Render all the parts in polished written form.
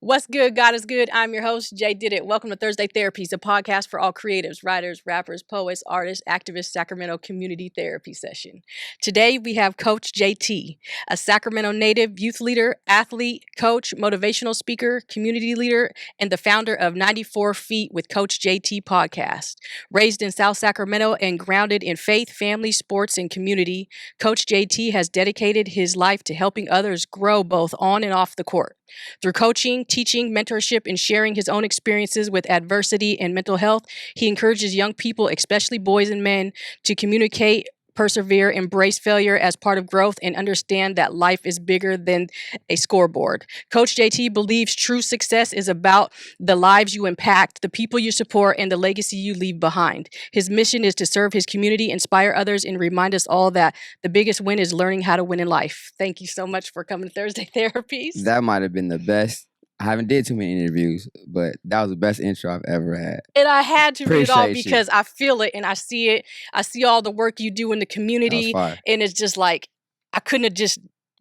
What's good? God is good. I'm your host, Jay Did It. Welcome to Thursday Therapies, a podcast for all creatives, writers, rappers, poets, artists, activists, Sacramento community therapy session. Today we have Coach JT, a Sacramento native, youth leader, athlete, coach, motivational speaker, community leader, and the founder of 94 Feet with Coach JT podcast. Raised in South Sacramento and grounded in faith, family, sports, and community, Coach JT has dedicated his life to helping others grow both on and off the court. Through coaching, teaching, mentorship, and sharing his own experiences with adversity and mental health, he encourages young people, especially boys and men, to communicate, persevere, embrace failure as part of growth, and understand that life is bigger than a scoreboard. Coach JT believes true success is about the lives you impact, the people you support, and the legacy you leave behind. His mission is to serve his community, inspire others, and remind us all that the biggest win is learning how to win in life. Thank you so much for coming to Thursday Therapies. That might have been the best. I haven't did too many interviews, but that was the best intro I've ever had. And I had to read it all Appreciate you. because I feel it and I see it. I see all the work you do in the That was community, fire. and it's just like I couldn't have just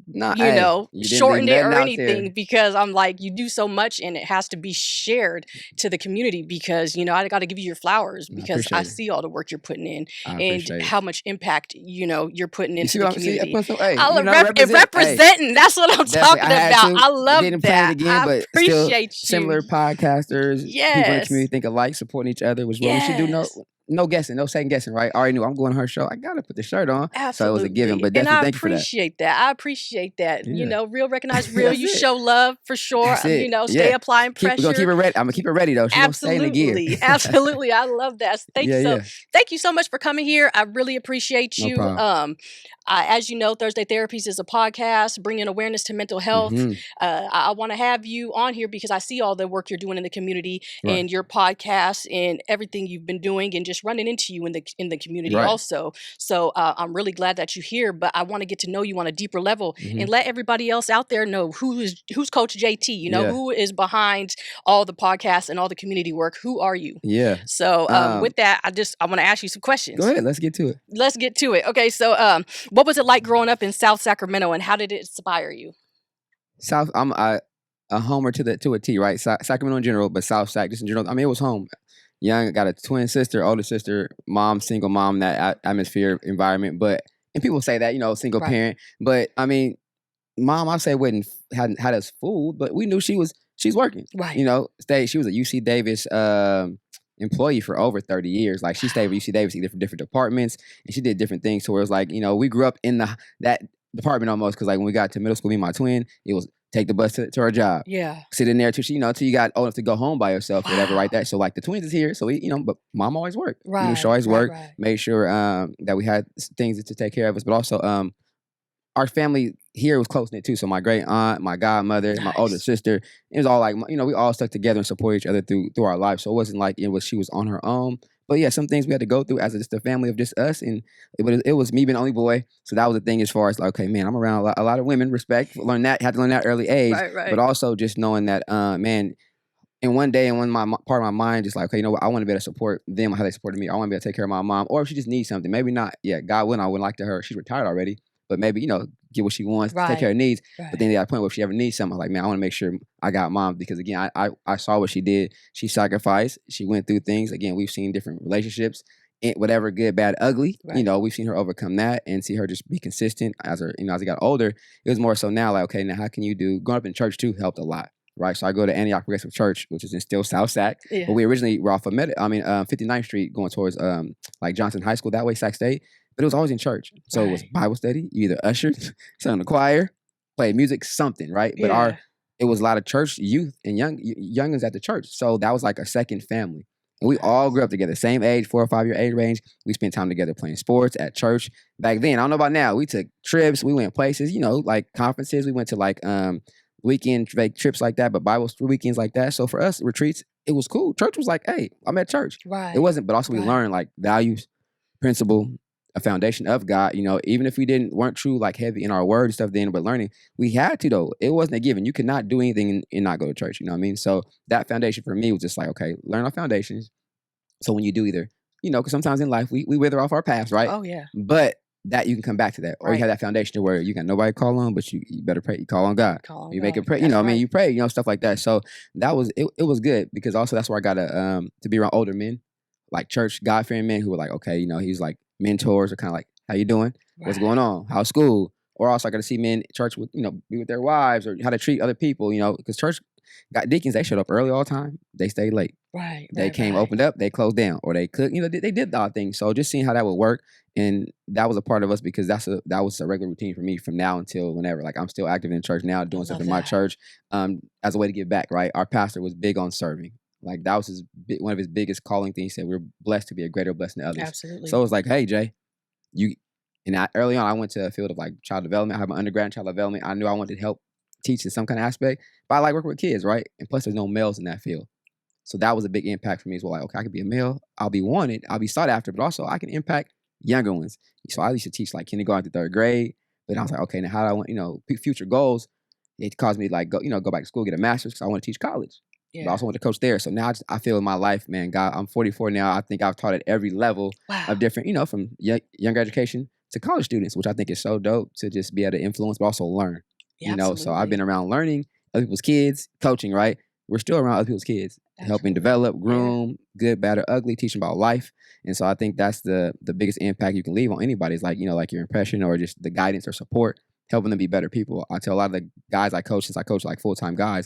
Nah, you hey, know, you didn't shortened leave it or nothing out anything there. because I'm like, you do so much and it has to be shared to the community because, you know, I got to give you your flowers I because I appreciate it. see all the work you're putting in I and appreciate it. how much impact, you know, you're putting You into see the what I'm saying? community. Hey, I you love know, representing. That's what I'm Definitely, talking I had about. to. I love Didn't plan that. it again, I but still appreciate you. similar podcasters, people in the Yes. community think alike, supporting each other was what we should do. Yes. No guessing, no second guessing, right? I already knew I'm going to her show. I gotta put the shirt on, so it was a given. Absolutely. But And definitely I thank you for that. appreciate that. I appreciate that. You Yeah, know, real recognize real. that's You it. show love for sure. That's You it. know, stay Yeah, applying we're gonna keep pressure. it ready. I'm gonna keep it ready though. She's gonna stay in the gear. Absolutely. Absolutely. I love that. Thank Yeah, you so yeah, thank you so much for coming here. I really appreciate no you. problem. As you know, Thursday Therapies is a podcast bringing awareness to mental health. Hmm. I want to have you on here because I see all the work you're doing in the community Right, and your podcast and everything you've been doing and just running into you in the community right. also. So I'm really glad that you're here, but I want to get to know you on a deeper level Hmm. and let everybody else out there know who's Coach JT. You know, Yeah, who is behind all the podcasts and all the community work. Who are you? yeah. So Um, with that, I want to ask you some go questions. ahead. Let's get to it. Let's get to it. Okay, so what was it like growing up in South Sacramento, and how did it inspire you? South. I'm a homer to a T, right? Sacramento in general, but South Sac just in general. I mean, it was home. Young, got a twin sister, older sister, mom, single mom, that atmosphere, environment. But and people say that, you know, single Right. parent. But I mean, mom, I say hadn't had us fooled, but we knew she's working. Right. You know, she was a UC Davis employee for over 30 years. Like she stayed with UC Davis either for different departments, and she did different things. So it was like, you know, we grew up in that department almost because like when we got to middle school, me and my twin, it was take the bus to her job. Yeah. Sit in there till you got old enough to go home by yourself, whatever, Wow. right there. So like the twins is here, so we, you know, but mom always worked. You know, she Right. always Right. worked, Right. made sure that we had things to take care of us, but also our family here was close knit too. So my great aunt, my godmother, my older Nice. sister, it was all like, you know, we all stuck together and support each other through our life. So it wasn't like she was on her own. But yeah, some things we had to go through as just a family of just us, and it was me being the only boy. So that was the thing as far as like, okay, man, I'm around a lot of women. Respect, had to learn that early age, Right. but Right. also just knowing that, man. And one day, and when part of my mind just like, okay, you know what? I want to be able to support them how they supported me. I want to be able to take care of my mom, or if she just needs something, maybe not. Yeah, God willing, I wouldn't like to her. She's retired already, but maybe, you know, get what she wants, take care Right. of needs. But Right. then at a point where if she ever needs something, like, man, I want to make sure I got mom because again, I saw what she did. She sacrificed. She went through things. Again, we've seen different relationships, whatever, good, bad, ugly. You Right. know, we've seen her overcome that and see her just be consistent as I got older. It was more so now like, okay, now how can you growing up in church too helped a lot. Right, so I go to Antioch Progressive Church, which is in still South Sac, Yeah. but we originally were off of 59th Street, going towards like Johnson High School that way, Sac State. But it was always in church, so it was Right. Bible study. You either ushered, sang in the choir, played music, something, right? But Yeah. it was a lot of church youth and youngins at the church, so that was like a second family. And we all grew up together, same age, 4 or 5 year age range. We spent time together playing sports at church. Back then, I don't know about now. We took trips, we went places, you know, like conferences. We went to like weekend trips like that, but Bible weekends like that. So for us, retreats, it was cool. Church was like, hey, I'm at church. It Right. wasn't, but also we Right. learned like values, principle, a foundation of God. You know, even if we weren't true like heavy in our word and stuff then, but learning, we had to though. It wasn't a given. You could not do anything and not go to church. You know what I mean? So that foundation for me was just like, okay, learn our foundations. So when you do either, you know, because sometimes in life we wither off our paths, right? Oh yeah. But that you can come back to that. Or you Right. have that foundation to where you got nobody to call on, but you better pray. You call on God. Call on You make God. it pray. That's I mean, right. you pray, stuff like that. So that was it was good because also that's where I got to be around older men, like church, God-fearing men who were like, okay, he's like mentors or kind of like, how you doing? What's going on? How's school? Or also I got to see men church with, be with their wives or how to treat other people, because church got deacons, they showed up early all the time. They stayed late. Right. They came, opened up, they closed down, or they could, they did the odd things. So just seeing how that would work, and that was a part of us because that was a regular routine for me from now until whenever. Like I'm still active in church now, doing stuff in my church, as a way to give back. Right, our pastor was big on serving. Like that was one of his biggest calling things. He said we're blessed to be a greater blessing to others. Absolutely. So it was like, hey Jay, early on I went to a field of like child development. I have my undergrad in child development. I knew I wanted to help teach in some kind of aspect, but I like working with kids, right? And plus, there's no males in that field. So that was a big impact for me as well. Like, okay, I could be a male. I'll be wanted. I'll be sought after, but also I can impact younger ones. So I used to teach like kindergarten to third grade. But I was like, okay, now how do I want, future goals? It caused me to like go back to school, get a master's because I want to teach college. Yeah. But I also want to coach there. So now I feel in my life, man, God, I'm 44 now. I think I've taught at every level of different, from younger education to college students, which I think is so dope to just be able to influence, but also learn. Yeah, so I've been around learning other people's kids, coaching, right? We're still around other people's kids, helping develop, groom, good, bad, or ugly, teaching about life. And so I think that's the biggest impact you can leave on anybody is like, like your impression or just the guidance or support, helping them be better people. I tell a lot of the guys I coach, since I coach like full-time guys,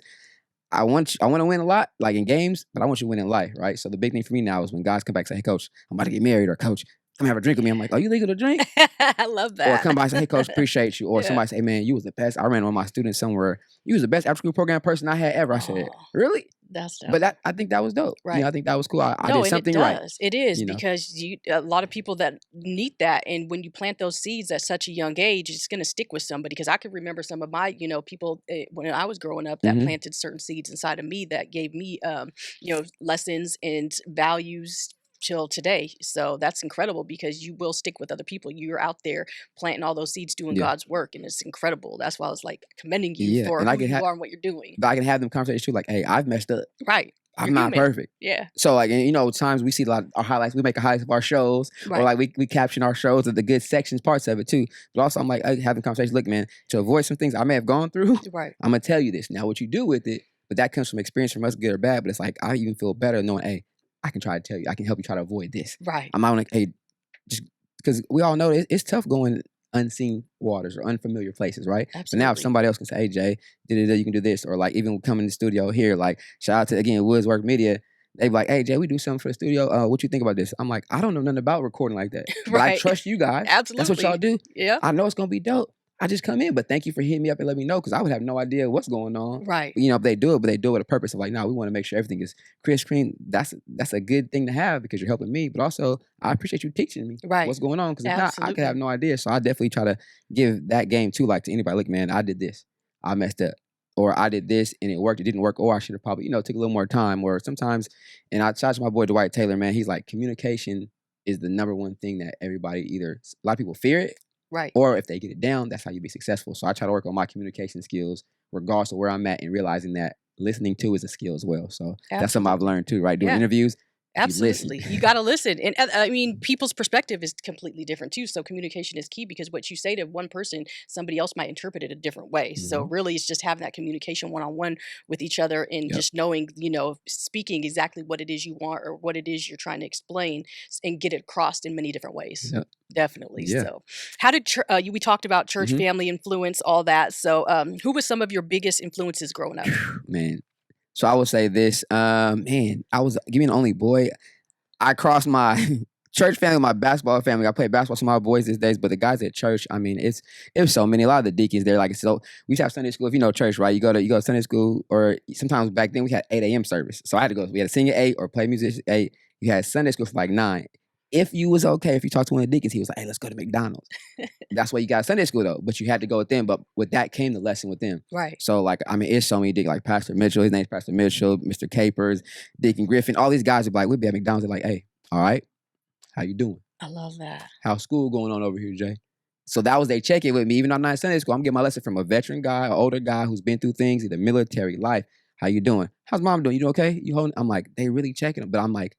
I want to win a lot, like in games, but I want you to win in life, right? So the big thing for me now is when guys come back and say, hey, coach, I'm about to get married, or coach, come have a drink with me. I'm like, are you legal to drink? I love that. Or come by and say, hey, coach, appreciate you. Or somebody say, hey, man, you was the best. I ran one of my students somewhere. You was the best after-school program person I had ever. I said, really? That's dope. But I think that was dope. Right. I think that was cool. I did something right. It is because a lot of people that need that, and when you plant those seeds at such a young age, it's going to stick with somebody. Because I can remember some of my, people when I was growing up that planted certain seeds inside of me that gave me, lessons and values till today. So that's incredible because you will stick with other people. You're out there planting all those seeds, doing God's work, and it's incredible. That's why I was like commending you for who you are and what you're doing. But I can have them conversations too, like, hey, I've messed up. Right. I'm not perfect. Yeah. So like, and times we see a lot of our highlights. We make a highlights of our shows, or like we caption our shows of the good sections, parts of it too. But also, I'm like having conversations. Look, man, to avoid some things I may have gone through, right? I'm gonna tell you this. Now, what you do with it, but that comes from experience from us, good or bad. But it's like I even feel better knowing, hey, I can try to tell you, I can help you try to avoid this. Right. I'm not like, hey, just because we all know it's tough going unseen waters or unfamiliar places, right? Absolutely. So now if somebody else can say, hey, Jay, you can do this, or like even coming in the studio here, like shout out to again Woodswork Media. They be like, hey, Jay, we do something for the studio. What you think about this? I'm like, I don't know nothing about recording like that. But I trust you guys. Absolutely. That's what y'all do. Yeah. I know it's gonna be dope. I just come in, but thank you for hitting me up and let me know because I would have no idea what's going on. Right. But, if they do it, but they do it with a purpose of like, no, we want to make sure everything is crisp, clean. That's a good thing to have because you're helping me, but also I appreciate you teaching me what's going on because if not, I could have no idea. So I definitely try to give that game too, like to anybody. Look, man, I did this, I messed up, or I did this and it worked, it didn't work, or I should have probably took a little more time, or sometimes. And I charge my boy Dwight Taylor, man. He's like, communication is the number one thing that everybody a lot of people fear it. Right. Or if they get it down, that's how you be successful. So I try to work on my communication skills, regardless of where I'm at, and realizing that listening to is a skill as well. So that's something I've learned too, right? Doing interviews. Absolutely. You got to listen. And I mean, people's perspective is completely different too. So communication is key because what you say to one person, somebody else might interpret it a different way. So really it's just having that communication one-on-one with each other and just knowing, speaking exactly what it is you want or what it is you're trying to explain and get it across in many different ways. Yep. Definitely. Yeah. So how did, we talked about church, family influence, all that. So who was some of your biggest influences growing up? Man. So I would say this, man, I was giving an only boy. I crossed my church family, my basketball family. I played basketball with my boys these days, but the guys at church, I mean, it was so many. A lot of the deacons there, like so we used to have Sunday school. If you know church, right? You go to Sunday school, or sometimes back then we had 8 a.m. service. So I had to go. We had to sing at 8 or play music at 8. You had Sunday school for like 9. If you was okay, if you talked to one of the deacons, he was like, hey, let's go to McDonald's. That's why you got Sunday school though, but you had to go with them. But with that came the lesson with them. Right. So like, I mean, it's so many deacons, like Pastor Mitchell, his name's Pastor Mitchell, Mr. Capers, Deacon Griffin, all these guys are like, we'd be at McDonald's, they're like, hey, all right, how you doing? I love that. How's school going on over here, Jay? So that was they check-in with me. Even though I'm not in Sunday school, I'm getting my lesson from a veteran guy, an older guy who's been through things, either military, life. How you doing? How's mom doing? You doing okay? You holding? I'm like, they really checking them. But I'm like,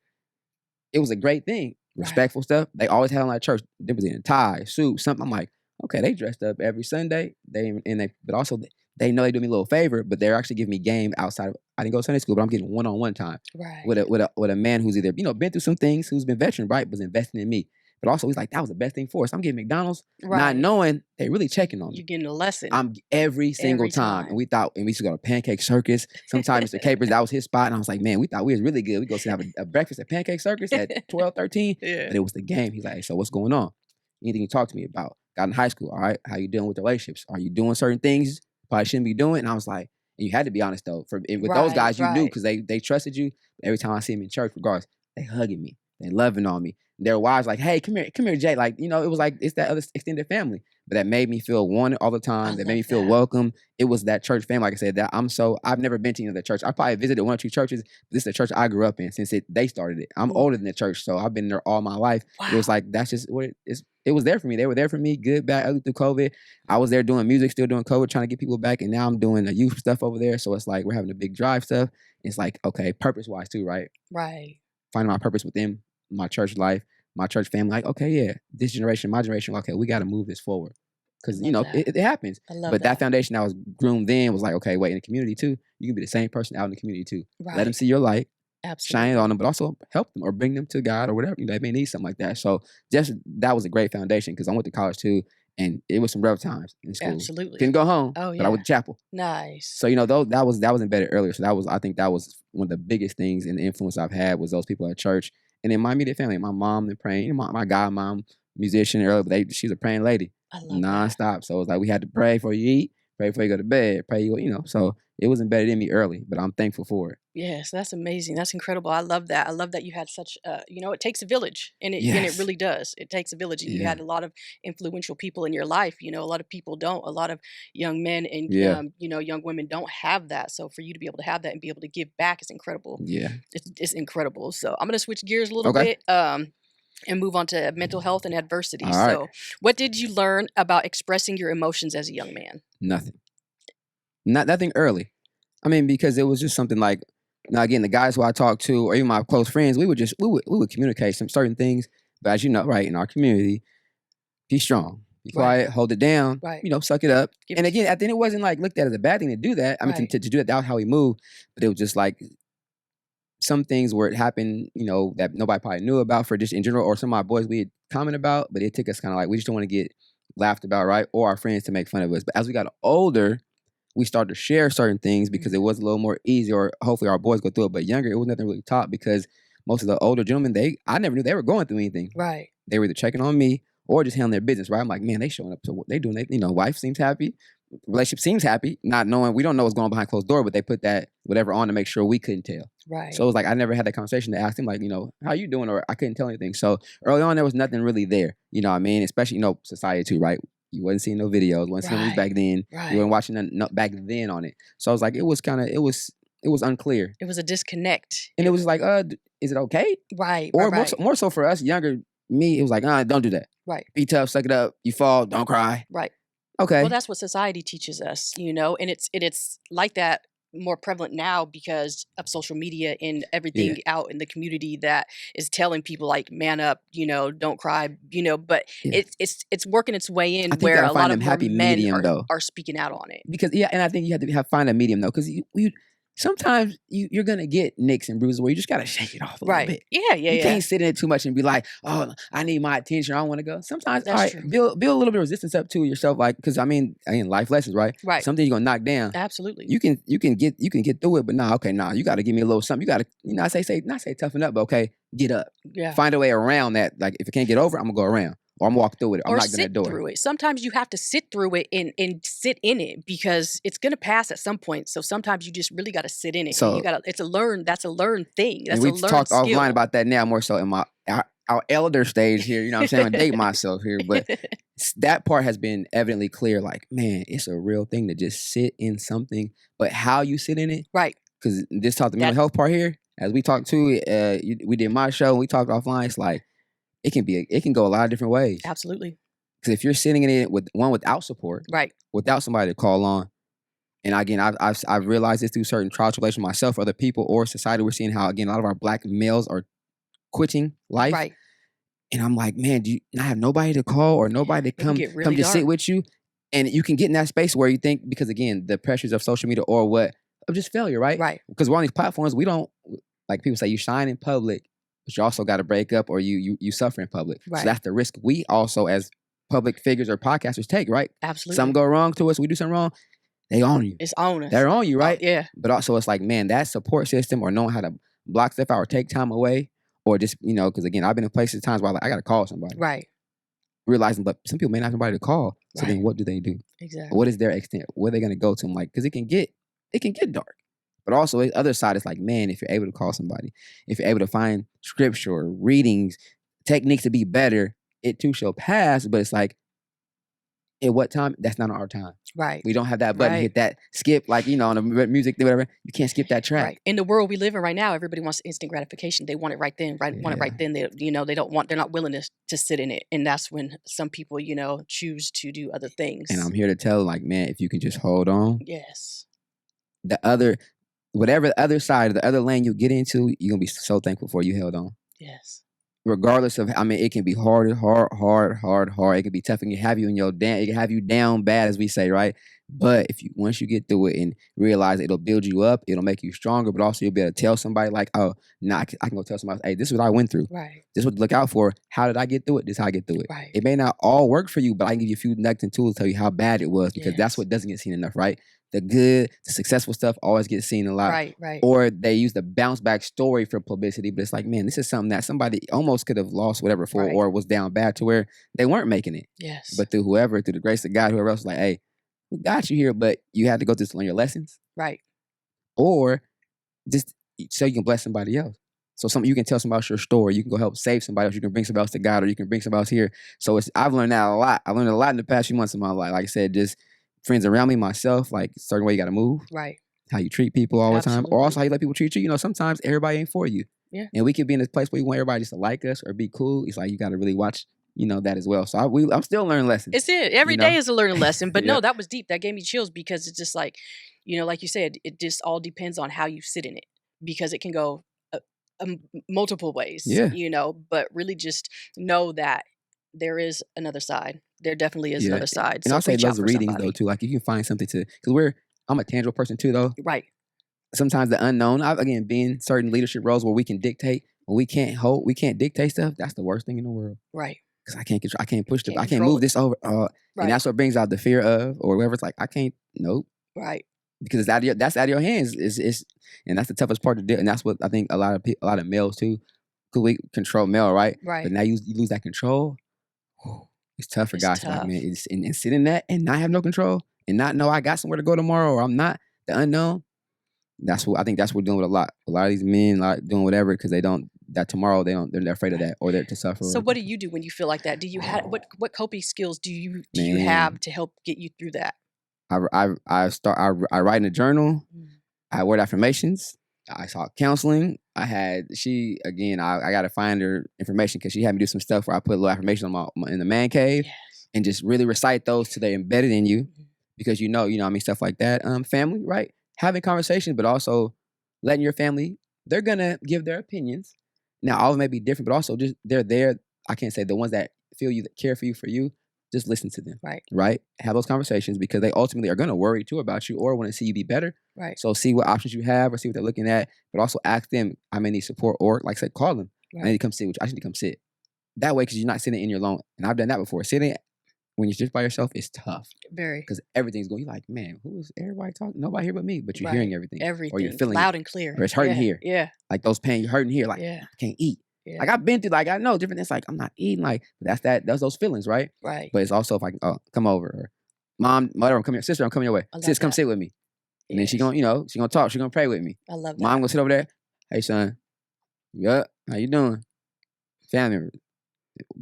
it was a great thing. respectful stuff. They always had on like church. They was in a tie, suit, something. I'm like, okay, they dressed up every Sunday. But also they know they do me a little favor, but they're actually giving me game outside of. I didn't go to Sunday school, but I'm getting one-on-one time with a man who's either been through some things, who's been veteran, right, was investing in me. But also he's like, that was the best thing for us. I'm getting McDonald's, not knowing they really checking on me. You're getting a lesson. I'm every single time. And we used to go to Pancake Circus. Sometimes Mr. Capers, that was his spot. And I was like, man, we thought we was really good. We go have a breakfast at Pancake Circus at 12, 13. Yeah. But it was the game. He's like, hey, so what's going on? Anything you talk to me about? Got in high school. All right. How you dealing with relationships? Are you doing certain things probably shouldn't be doing? And I was like, and you had to be honest though. With those guys, you knew because they trusted you. Every time I see them in church, regardless, they hugging me. They loving on me. Their wives like, hey, come here, Jay. Like, it was like, it's that other extended family. But that made me feel wanted all the time. That made me feel welcome. It was that church family. Like I said, I've never been to any other church. I probably visited one or two churches. But this is the church I grew up in since they started it. I'm older than the church, so I've been there all my life. Wow. It was like, that's just what it is. It was there for me. They were there for me, good, bad, ugly, through COVID. I was there doing music, still doing COVID, trying to get people back. And now I'm doing the youth stuff over there. So it's like, we're having a big drive stuff. It's like, okay, purpose-wise too, right? Right. Finding my purpose within my church life, my church family. Like, okay, yeah, this generation, my generation, okay, we got to move this forward. Because, it happens. But that foundation that was groomed then was like, okay, wait, in the community too, you can be the same person out in the community too. Right. Let them see your light. Absolutely. Shine on them, but also help them or bring them to God or whatever. They may need something like that. So that was a great foundation because I went to college too, and it was some rough times in school. Absolutely. Couldn't go home, but I went to chapel. Nice. So, that was embedded earlier. So I think that was one of the biggest things and the influence I've had was those people at church. And then my immediate family, my mom, and praying. My godmom, musician earlier, but she's a praying lady. I love nonstop. That. So it was like we had to pray before you eat, pray before you go to bed, pray so it was embedded in me early, but I'm thankful for it. Yes, that's amazing. That's incredible. I love that. I love that you had such it takes a village, and it really does. It takes a village. You had a lot of influential people in your life. A lot of people don't. A lot of young men and young women don't have that. So for you to be able to have that and be able to give back is incredible. Yeah. It's incredible. So I'm going to switch gears a little bit. And move on to mental health and adversity. All so right. What did you learn about expressing your emotions as a young man? Nothing early. I mean, because it was just something like, now again, the guys who I talked to, or even my close friends, we would communicate some certain things. But as you know, right, in our community, be strong, be quiet, hold it down, suck it up. And again, at the end, it wasn't like looked at as a bad thing to do that. I mean, to do that was how we moved. But it was just like some things where it happened, that nobody probably knew about for just in general, or some of my boys we had comment about, but it took us kind of like, we just don't want to get laughed about, right? Or our friends to make fun of us. But as we got older, we started to share certain things because it was a little more easy, or hopefully our boys go through it. But younger, it was nothing really taught because most of the older gentlemen, I never knew they were going through anything. Right. They were either checking on me or just handling their business, right? I'm like, man, they showing up to what they doing. They, wife seems happy. Relationship seems happy, not knowing, we don't know what's going on behind closed door, but they put that whatever on to make sure we couldn't tell. Right. So it was like, I never had that conversation to ask him, like, how you doing? Or I couldn't tell anything. So early on, there was nothing really there. You know what I mean? Especially, society too, right? You wasn't seeing no videos, wasn't seeing movies back then. Right. You weren't watching nothing back then on it. So I was like, it was unclear. It was a disconnect. And it was like, is it okay? Right. Or more so for us, younger me, it was like, don't do that. Right. Be tough, suck it up. You fall, don't cry. Right. Okay. Well, that's what society teaches us, and it's like that more prevalent now because of social media and everything out in the community that is telling people like, man up, don't cry, but it's working its way in where a lot of happy men are speaking out on it. Because and I think you have to find a medium though, because sometimes you're gonna get nicks and bruises where you just gotta shake it off a little bit. Yeah. You can't sit in it too much and be like, oh, I need my attention, I don't want to go. Sometimes, That's true. true. Build a little bit of resistance up to yourself, like, because again, life lessons, right? Right. Something you're gonna knock down. Absolutely. You can get through it, but you got to give me a little something. You got to, not say toughen up, but okay, get up. Yeah. Find a way around that. Like if I can't get over it, I'm gonna go around. Or I'm walk through it. I'm knocking that door. Through it. Sometimes you have to sit through it and sit in it because it's gonna pass at some point. So sometimes you just really got to sit in it. So that's a learned thing. That's we've talked offline about that now more so in our elder stage here. You know what I'm saying? I'm gonna date myself here, but that part has been evidently clear. Like, man, it's a real thing to just sit in something, but how you sit in it, right? Because this talk the mental health part here, as we talked to, we did my show and we talked offline. It's like. It can go a lot of different ways. Absolutely. Because if you're sitting in it without support, right, without somebody to call on, and again, I've realized this through certain trial tribulation myself, other people, or society. We're seeing how again a lot of our black males are quitting life. Right. And I'm like, man, do you not have nobody to call or nobody to It can get really come just sit dark. with you? And you can get in that space where you think, because again, the pressures of social media or what, of just failure, right? Right. Because we're on these platforms, we don't, like people say, you shine in public, but you also got to break up or you suffer in public. Right. So that's the risk we also as public figures or podcasters take, right? Absolutely. Something go wrong to us, we do something wrong, they own you. It's on us. They're on you, right? Yeah. But also it's like, man, that support system or knowing how to block stuff out or take time away or just, because again, I've been in places times where I got to call somebody. Right. Realizing, but some people may not have somebody to call. So Right. then what do they do? Exactly. What is their extent? Where are they going to go to? I'm like, because it can get dark. But also the other side is like, man, if you're able to call somebody, if you're able to find scripture or readings, techniques to be better, it too shall pass. But it's like, at what time? That's not our time. Right. We don't have that button, Right. hit that skip, like, on the music, whatever. You can't skip that track. Right. In the world we live in right now, everybody wants instant gratification. They want it right then, want it right then. They, they're not willing to sit in it. And that's when some people, choose to do other things. And I'm here to tell, like, man, if you can just hold on, Yes. whatever the other side, the other lane you get into, you're going to be so thankful for you held on. Yes. Regardless of, it can be hard. It can be tough and it can have you down bad, as we say, right? But once you get through it and realize it'll build you up, it'll make you stronger, but also you'll be able to tell somebody like, oh, now I can go tell somebody, hey, this is what I went through. Right. This is what to look out for. How did I get through it? This is how I get through it. Right. It may not all work for you, but I can give you a few nuggets and tools to tell you how bad it was, because that's what doesn't get seen enough, right? The good, the successful stuff always gets seen a lot. Right, right. Or they use the bounce back story for publicity, but it's like, man, this is something that somebody almost could have lost whatever for, or was down bad to where they weren't making it. Yes. But through the grace of God, whoever else was like, hey, we got you here, but you had to go through to learn your lessons. Right. Or just so you can bless somebody else. So you can tell somebody else your story. You can go help save somebody else. You can bring somebody else to God, or you can bring somebody else here. So I've learned that a lot. I learned a lot in the past few months of my life. Like I said, just friends around me, myself, like certain way you got to move. Right. How you treat people all the time. Absolutely. Or also how you let people treat you. Sometimes everybody ain't for you. Yeah. And we could be in this place where you want everybody just to like us or be cool. It's like you got to really watch, that as well. So I'm still learning lessons. It's it. Every day is a learning lesson. But Yeah. no, that was deep. That gave me chills, because it's just like, like you said, it just all depends on how you sit in it, because it can go multiple ways. Yeah. But really just know that there is another side. There definitely is another side. And So I'll say reach out those for readings somebody. though too. Like if you can find something because I'm a tangible person too though. Right. Sometimes the unknown, again, being certain leadership roles where we can dictate, when we can't dictate stuff. That's the worst thing in the world. Right. Because I can't push Can't I can't control move it. this over. Right. And that's what brings out the fear of, or whatever. It's like I can't. Nope. Right. Because it's that's out of your hands. And that's the toughest part to do. And that's what I think a lot of males too. Because we control male, right? Right. But now you lose that control. It's tough for It's guys. tough. Like, man, and sit in that and not have no control and not know I got somewhere to go tomorrow, or I'm not, the unknown. That's what I think. That's what we're doing with a lot of these men, like doing whatever because they're afraid of that, or they're to suffer. So what do you do when you feel like that? Do you have what coping skills do you Man. have to help get you through that? I write in a journal. I word affirmations. I sought counseling. I got to find her information because she had me do some stuff where I put a little affirmation on in the man cave. Yes. And just really recite those till they're embedded in you, because stuff like that. Family, right? Having conversations, but also letting your family, they're gonna give their opinions. Now, all of them may be different, but also just they're there. I can't say the ones that feel you, that care for you, just listen to them. Right? Have those conversations because they ultimately are gonna worry too about you or want to see you be better. Right. So see what options you have or see what they're looking at, but also ask them, I may need support, or like I said, call them. Right. I need to come sit with you. I just need to come sit. That way, because you're not sitting in your alone. And I've done that before. Sitting when you're just by yourself is tough. Very. Because everything's going, you're like, man, who is everybody talking? Nobody here but me. But you're Right. hearing everything. Everything. Or you're feeling loud it. and clear. Or it's hurting Yeah. here. Yeah. Like those pain, you're hurting here. Like, Yeah. I can't eat. Yeah. Like I've been through, like I know different. It's like, I'm not eating. Like, that's those feelings, right? Right. But it's also if I can, come over. Or mom, mother, I'm coming here. Sister, I'm coming your way. I love Sis, come that. sit with me. And then she Yes. gonna, she gonna talk. She gonna pray with me. I love that. Mom gonna sit over there. Hey, son. Yeah, how you doing? Family member.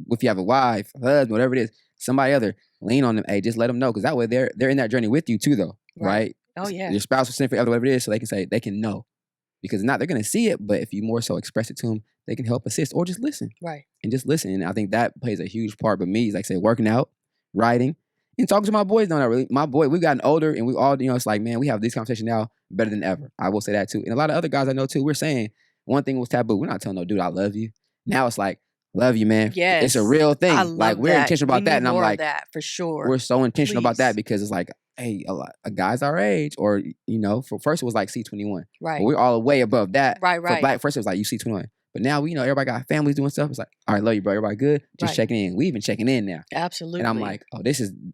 If you have a wife, husband, whatever it is, somebody other, lean on them. Hey, just let them know, because that way they're in that journey with you too, though, right? Oh yeah. Your spouse or significant other, whatever it is, so they can know, because they're gonna see it, but if you more so express it to them, they can help assist or just listen. Right. And just listen. And I think that plays a huge part. But me, like I say, working out, writing, and talking to my boys. No, not really. My boy, we've gotten older, and we all, it's like, man, we have this conversation now better than ever. I will say that too. And a lot of other guys I know too, we're saying one thing was taboo. We're not telling no dude I love you. Now it's like, love you, man. It's a Yes. real thing. I Like, love we're that. intentional We about that. need And I'm more of like, that for sure. we're so intentional about that Please. because it's like, hey, a guys our age, or, for first it was like C21. But Right. we're all way above that. Right, For right. black, first it was like, you C21. But now we, everybody got families doing stuff. It's like, all right, love you, bro. Everybody good? Just Right. checking in. We even checking in now. Absolutely. And I'm like, oh,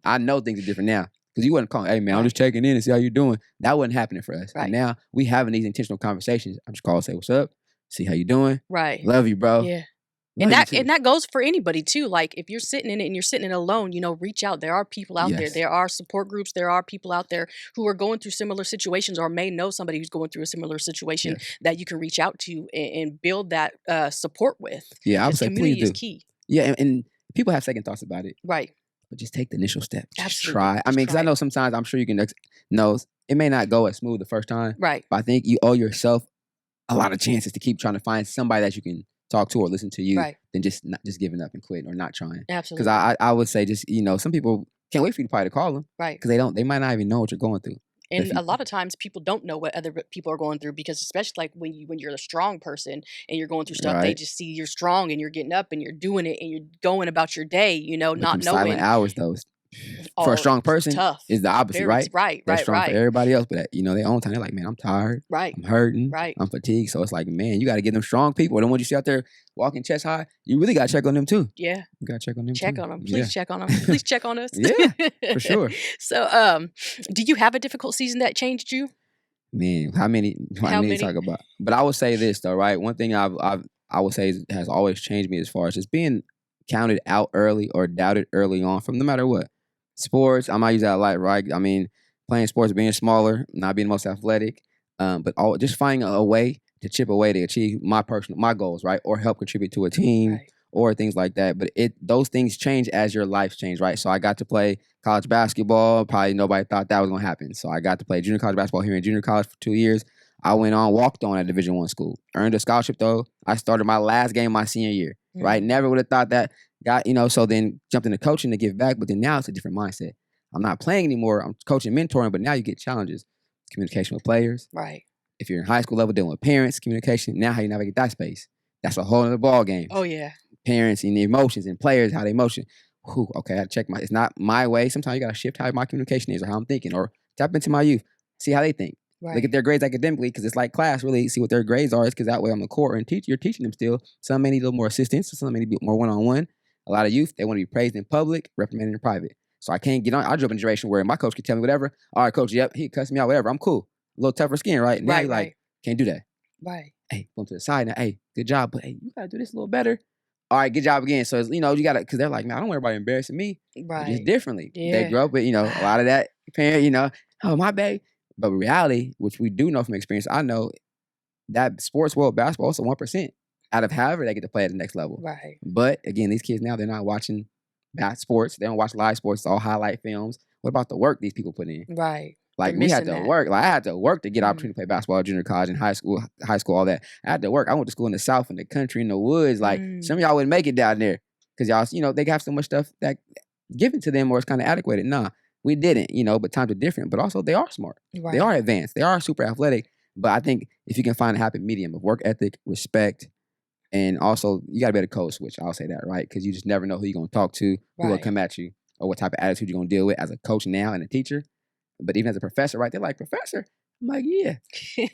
I know things are different now. Because you wouldn't call, hey, man, I'm Right. just checking in and see how you're doing. That wasn't happening for us. Right. And now we having these intentional conversations. I'm just calling, say, what's up? See how you doing? Right. Love you, bro. Yeah. Love you too. And that goes for anybody too. Like if you're sitting in it and you're sitting in it alone, reach out. There are people out there. Yes. There are support groups. There are people out there who are going through similar situations or may know somebody who's going through a similar situation Yes. that you can reach out to and build that support with. Yeah, I would Because say community please is do. key. Yeah, and people have second thoughts about it. Right. But just take the initial step. Just Absolutely. try. I Just mean, because try I it. know sometimes I'm sure you can know it may not go as smooth the first time. Right. But I think you owe yourself a lot of chances to keep trying to find somebody that you can talk to or listen to you Right. than just giving up and quitting or not trying. Absolutely. Because I would say just, some people can't wait for you to probably call them Right. because they might not even know what you're going through. And a lot of times people don't know what other people are going through because especially like when you're a strong person and you're going through stuff, they Right. just see you're strong and you're getting up and you're doing it and you're going about your day, But not them silent knowing. hours, though, for a strong person, Tough. is the opposite, Very right? right, They're right, strong for right, everybody else, but their own time, they're like, man, I'm tired. right, I'm hurting. right. I'm fatigued. So it's like, man, you got to get them strong people. The ones you see out there walking chest high, you really got to check on them too. Yeah. You got to check on them Check too. on them. Yeah. Please check on them. Please check on us. Yeah, for sure. So, do you have a difficult season that changed you? Man, how many to talk about? But I would say this though, right? One thing I would say has always changed me as far as just being counted out early or doubted early on from no matter what. Sports, I might use that a lot, right? I mean, playing sports, being smaller, not being the most athletic, but just finding a way to chip away to achieve my goals, right? Or help contribute to a team. Right. Or things like that. But those things change as your life change, right? So I got to play college basketball. Probably nobody thought that was gonna happen. So I got to play junior college basketball here in junior college for 2 years. I walked on at Division I school. Earned a scholarship though. I started my last game my senior year, right? Never would have thought that. So then jumped into coaching to give back. But then now it's a different mindset. I'm not playing anymore. I'm coaching, mentoring, but now you get challenges. Communication with players. Right. If you're in high school level dealing with parents, communication, now how you navigate that space. That's a whole other ball game. Oh yeah. Parents and the emotions and players, how they emotion. Okay, I check it's not my way. Sometimes you got to shift how my communication is or how I'm thinking or tap into my youth, see how they think. Right. Look at their grades academically because it's like class, really see what their grades are. It's because that way on the court and you're teaching them still. Some may need a little more assistance. Some may need a bit more one-on-one. A lot of youth, they want to be praised in public, reprimanded in private. So I can't get on. I grew up in a generation where my coach could tell me whatever. All right, coach, yep, he cussed me out, whatever. I'm cool. A little tougher skin, right? Now you're like, can't do that. Right. Hey, go to the side now. Hey, good job. But hey, you got to do this a little better. All right, good job again. So, it's, you got to, because they're like, man, I don't worry about embarrassing me. Right. Just differently. Yeah. They grow up with, a lot of that parent, oh, my baby. But reality, which we do know from experience, I know that sports world, basketball, also 1% out of however they get to play at the next level. Right. But again, these kids now, they're not watching sports. They don't watch live sports. It's all highlight films. What about the work these people put in? Right. Like we had to work. Like I had to work to get opportunity to play basketball, junior college, and high school, all that. I had to work. I went to school in the South, in the country, in the woods. Like some of y'all wouldn't make it down there because y'all, they have so much stuff that given to them or it's kind of adequate. Nah, we didn't, but times are different. But also they are smart. Right. They are advanced. They are super athletic. But I think if you can find a happy medium of work ethic, respect, and also you got to be able to code switch. I'll say that, right? Because you just never know who you're going to talk to, who will come at you, or what type of attitude you're going to deal with as a coach now and a teacher. But even as a professor, right? They're like, professor? I'm like, yeah.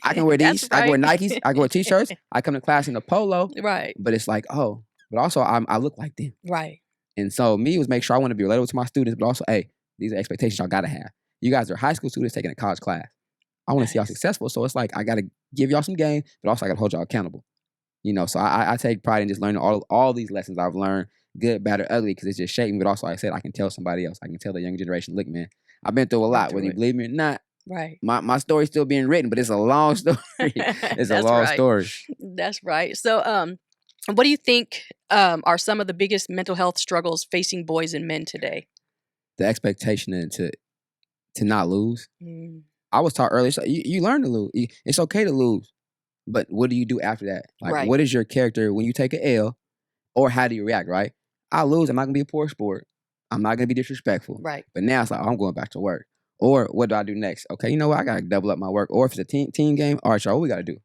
I can wear these. I can wear Nikes. I can wear T-shirts. I come to class in a polo. Right. But it's like, oh. But also, I look like them. Right. And so me was make sure I want to be relatable to my students, but also, hey, these are expectations y'all got to have. You guys are high school students taking a college class. I want to see y'all successful. So it's like, I got to give y'all some game, but also I got to hold y'all accountable. So I take pride in just learning all these lessons I've learned, good, bad, or ugly, because it's just shaping me. But also, like I said, I can tell somebody else. I can tell the younger generation, look, man, I've been through a lot, whether you believe me or not. Right. My story's still being written, but it's a long story. It's a long story. That's right. So, what do you think are some of the biggest mental health struggles facing boys and men today? The expectation to not lose. I was taught earlier, so you learn to lose. It's okay to lose. But what do you do after that? Like, what is your character when you take an L, or how do you react, right? I lose. I'm not going to be a poor sport. I'm not going to be disrespectful. Right. But now it's like, I'm going back to work. Or what do I do next? Okay, you know what? I got to double up my work. Or if it's a team game, all right, y'all, what we got to do?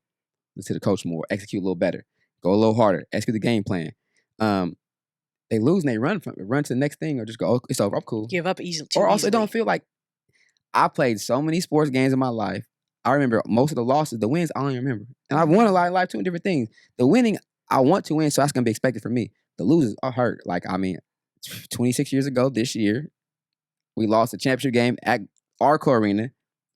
Listen to the coach more, execute a little better, go a little harder, execute the game plan. they lose and they run to the next thing or just go, oh, it's over, I'm cool. Give up easily. Or also it don't feel like I played so many sports games in my life. I remember most of the losses, the wins, I don't even remember. And I've won a lot in life too in different things. The winning, I want to win, so that's gonna be expected for me. The losers are hurt. Like, I mean, 26 years ago this year, we lost the championship game at Arco Arena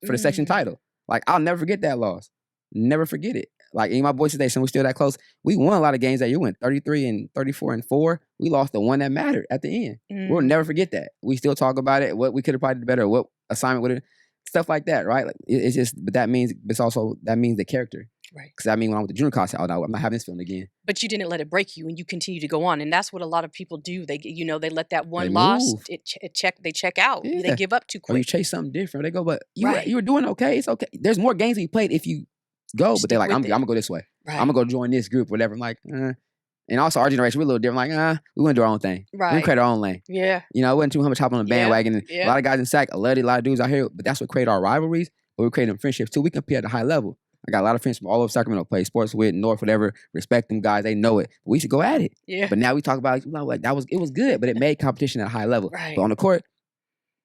for the section title. Like, I'll never forget that loss. Never forget it. Like, in my boys today, since we're still that close, we won a lot of games that year. We went 33 and 34 and 4. We lost the one that mattered at the end. We'll never forget that. We still talk about it, what we could have probably did better, what assignment would have, stuff like that, right? Like, it's just, but that means, it's also, that means the character. Right. Because I mean, when I went to junior college, I said, oh, no, I'm not having this feeling again. But you didn't let it break you, and you continue to go on, and that's what a lot of people do. They, they let that one loss, they check out. Yeah. They give up too quick. Or you chase something different. They go, but you were doing okay. It's okay. There's more games you played if you go, but they're like, I'm gonna go this way. Right. I'm gonna go join this group, whatever. I'm like, And also our generation, we're a little different. Like, we want to do our own thing. Right. We create our own lane. Yeah. It wasn't too much hop on the bandwagon. Yeah. A lot of guys in SAC, I love it, a lot of dudes out here, but that's what created our rivalries. But we created friendships too. We compete at a high level. I got a lot of friends from all over Sacramento, play sports with, North, whatever, respect them guys. They know it. We should go at it. Yeah. But now we talk about like it was good, but it made competition at a high level. Right. But on the court,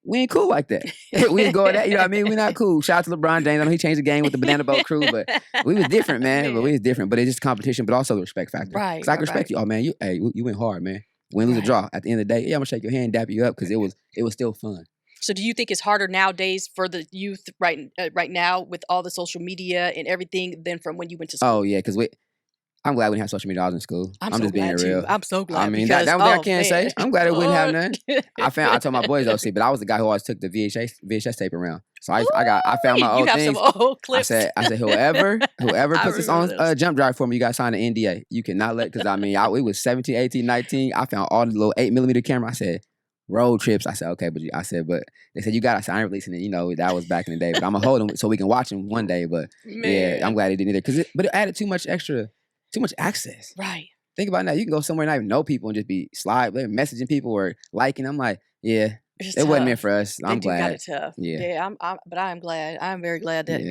we ain't cool like that. We ain't go at that, you know what I mean? We're not cool. Shout out to LeBron James. I know he changed the game with the Banana Boat crew, but we was different, man. But we was different. But it's just competition, but also the respect factor. Right. Because I can respect you. Oh man, you went hard, man. Win, lose, or draw. At the end of the day, I'm gonna shake your hand, dap you up, because it was still fun. So do you think it's harder nowadays for the youth right now with all the social media and everything than from when you went to school? Oh yeah, because I'm glad we didn't have social media. I was in school. I'm so just being real. I'm so glad. I mean, that's what I can say. I'm glad it wouldn't have none. I told my boys though, but I was the guy who always took the VHS tape around. So I found my old things. You have some old clips. I said, whoever puts this on jump drive for me, you got to sign an NDA. You cannot let, because I mean, it was 17, 18, 19. I found all the little 8mm camera. I said, road trips. I said, okay, but they said, you got to sign releasing it. That was back in the day. But I'm going to hold them so we can watch them one day. But yeah, I'm glad it didn't either. But it added too much access. Right. Think about it now. You can go somewhere and not even know people and just be messaging people or liking. I'm like, yeah, it wasn't meant for us. I'm glad. Got it tough. Yeah. But I am glad. I'm very glad that,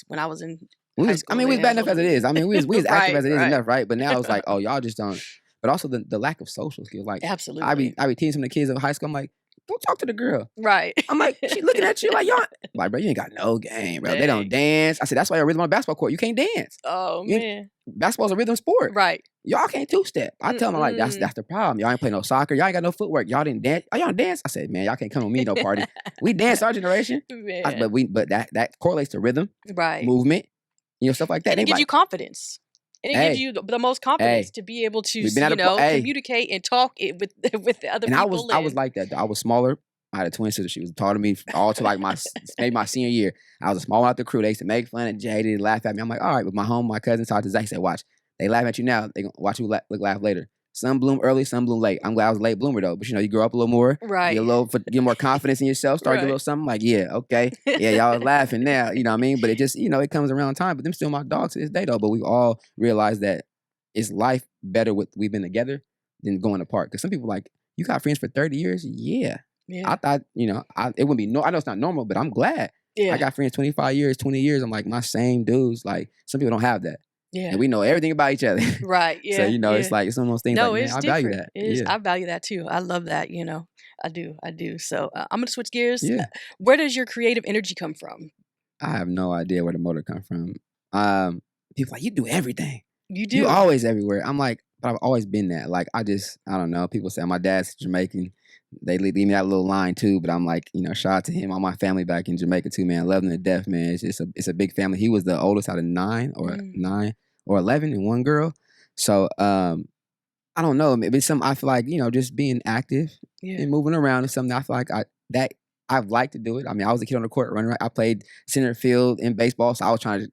when I was in high school, we was bad enough as it is. I mean, we was active as it is enough, right? But now it's like, oh, y'all just don't. But also the lack of social skills. Like, absolutely. I be teasing some of the kids in high school. I'm like, go talk to the girl. Right. I'm like, she looking at you like, y'all. Like, bro, you ain't got no game, bro. Dang. They don't dance. I said, that's why you're rhythm on a basketball court. You can't dance. Oh, man. Basketball's a rhythm sport. Right. Y'all can't two-step. I tell them, like, that's the problem. Y'all ain't play no soccer. Y'all ain't got no footwork. Y'all didn't dance. Oh, y'all don't dance? I said, man, y'all can't come with me no party. We dance our generation. But that correlates to rhythm, right, movement, stuff like that. And it gives you confidence. And it gives you the most confidence to be able to, communicate and talk with the other people. I was like that, though. I was smaller. I had a twin sister. She was taller than me all to like maybe my senior year. I was a small one out the crew. They used to make fun of Jay. They laugh at me. I'm like, all right. But my cousins talked to Zach. Said, watch. They laugh at you now. They gonna watch you laugh later. Some bloom early, some bloom late. I'm glad I was a late bloomer though. But you grow up a little more. Right. Get more confidence in yourself. Start get a little something like, yeah, okay. Yeah, y'all laughing now. You know what I mean? But it just, it comes around time. But them still my dogs to this day though. But we all realize that it's life better with we've been together than going apart. Because some people like, you got friends for 30 years? Yeah. I thought, it wouldn't be I know it's not normal, but I'm glad. Yeah. I got friends 25 years, 20 years. I'm like, my same dudes. Like, some people don't have that. Yeah. And we know everything about each other. Right. Yeah. So, it's like, it's one of those things like, man, I value that. I value that too. I love that, I do. So I'm going to switch gears. Yeah. Where does your creative energy come from? I have no idea where the motor comes from. People like, you do everything. You do. You always everywhere. I'm like, but I've always been that. Like, I don't know. People say my dad's Jamaican. They leave me that little line too, but I'm like, shout out to him, all my family back in Jamaica too, man. Love them to death, man. It's a big family. He was the oldest out of 9 or 11 and one girl. So I don't know. Maybe it's something I feel like, just being active and moving around is something I feel like I've liked to do it. I mean, I was a kid on the court running. I played center field in baseball, so I was trying to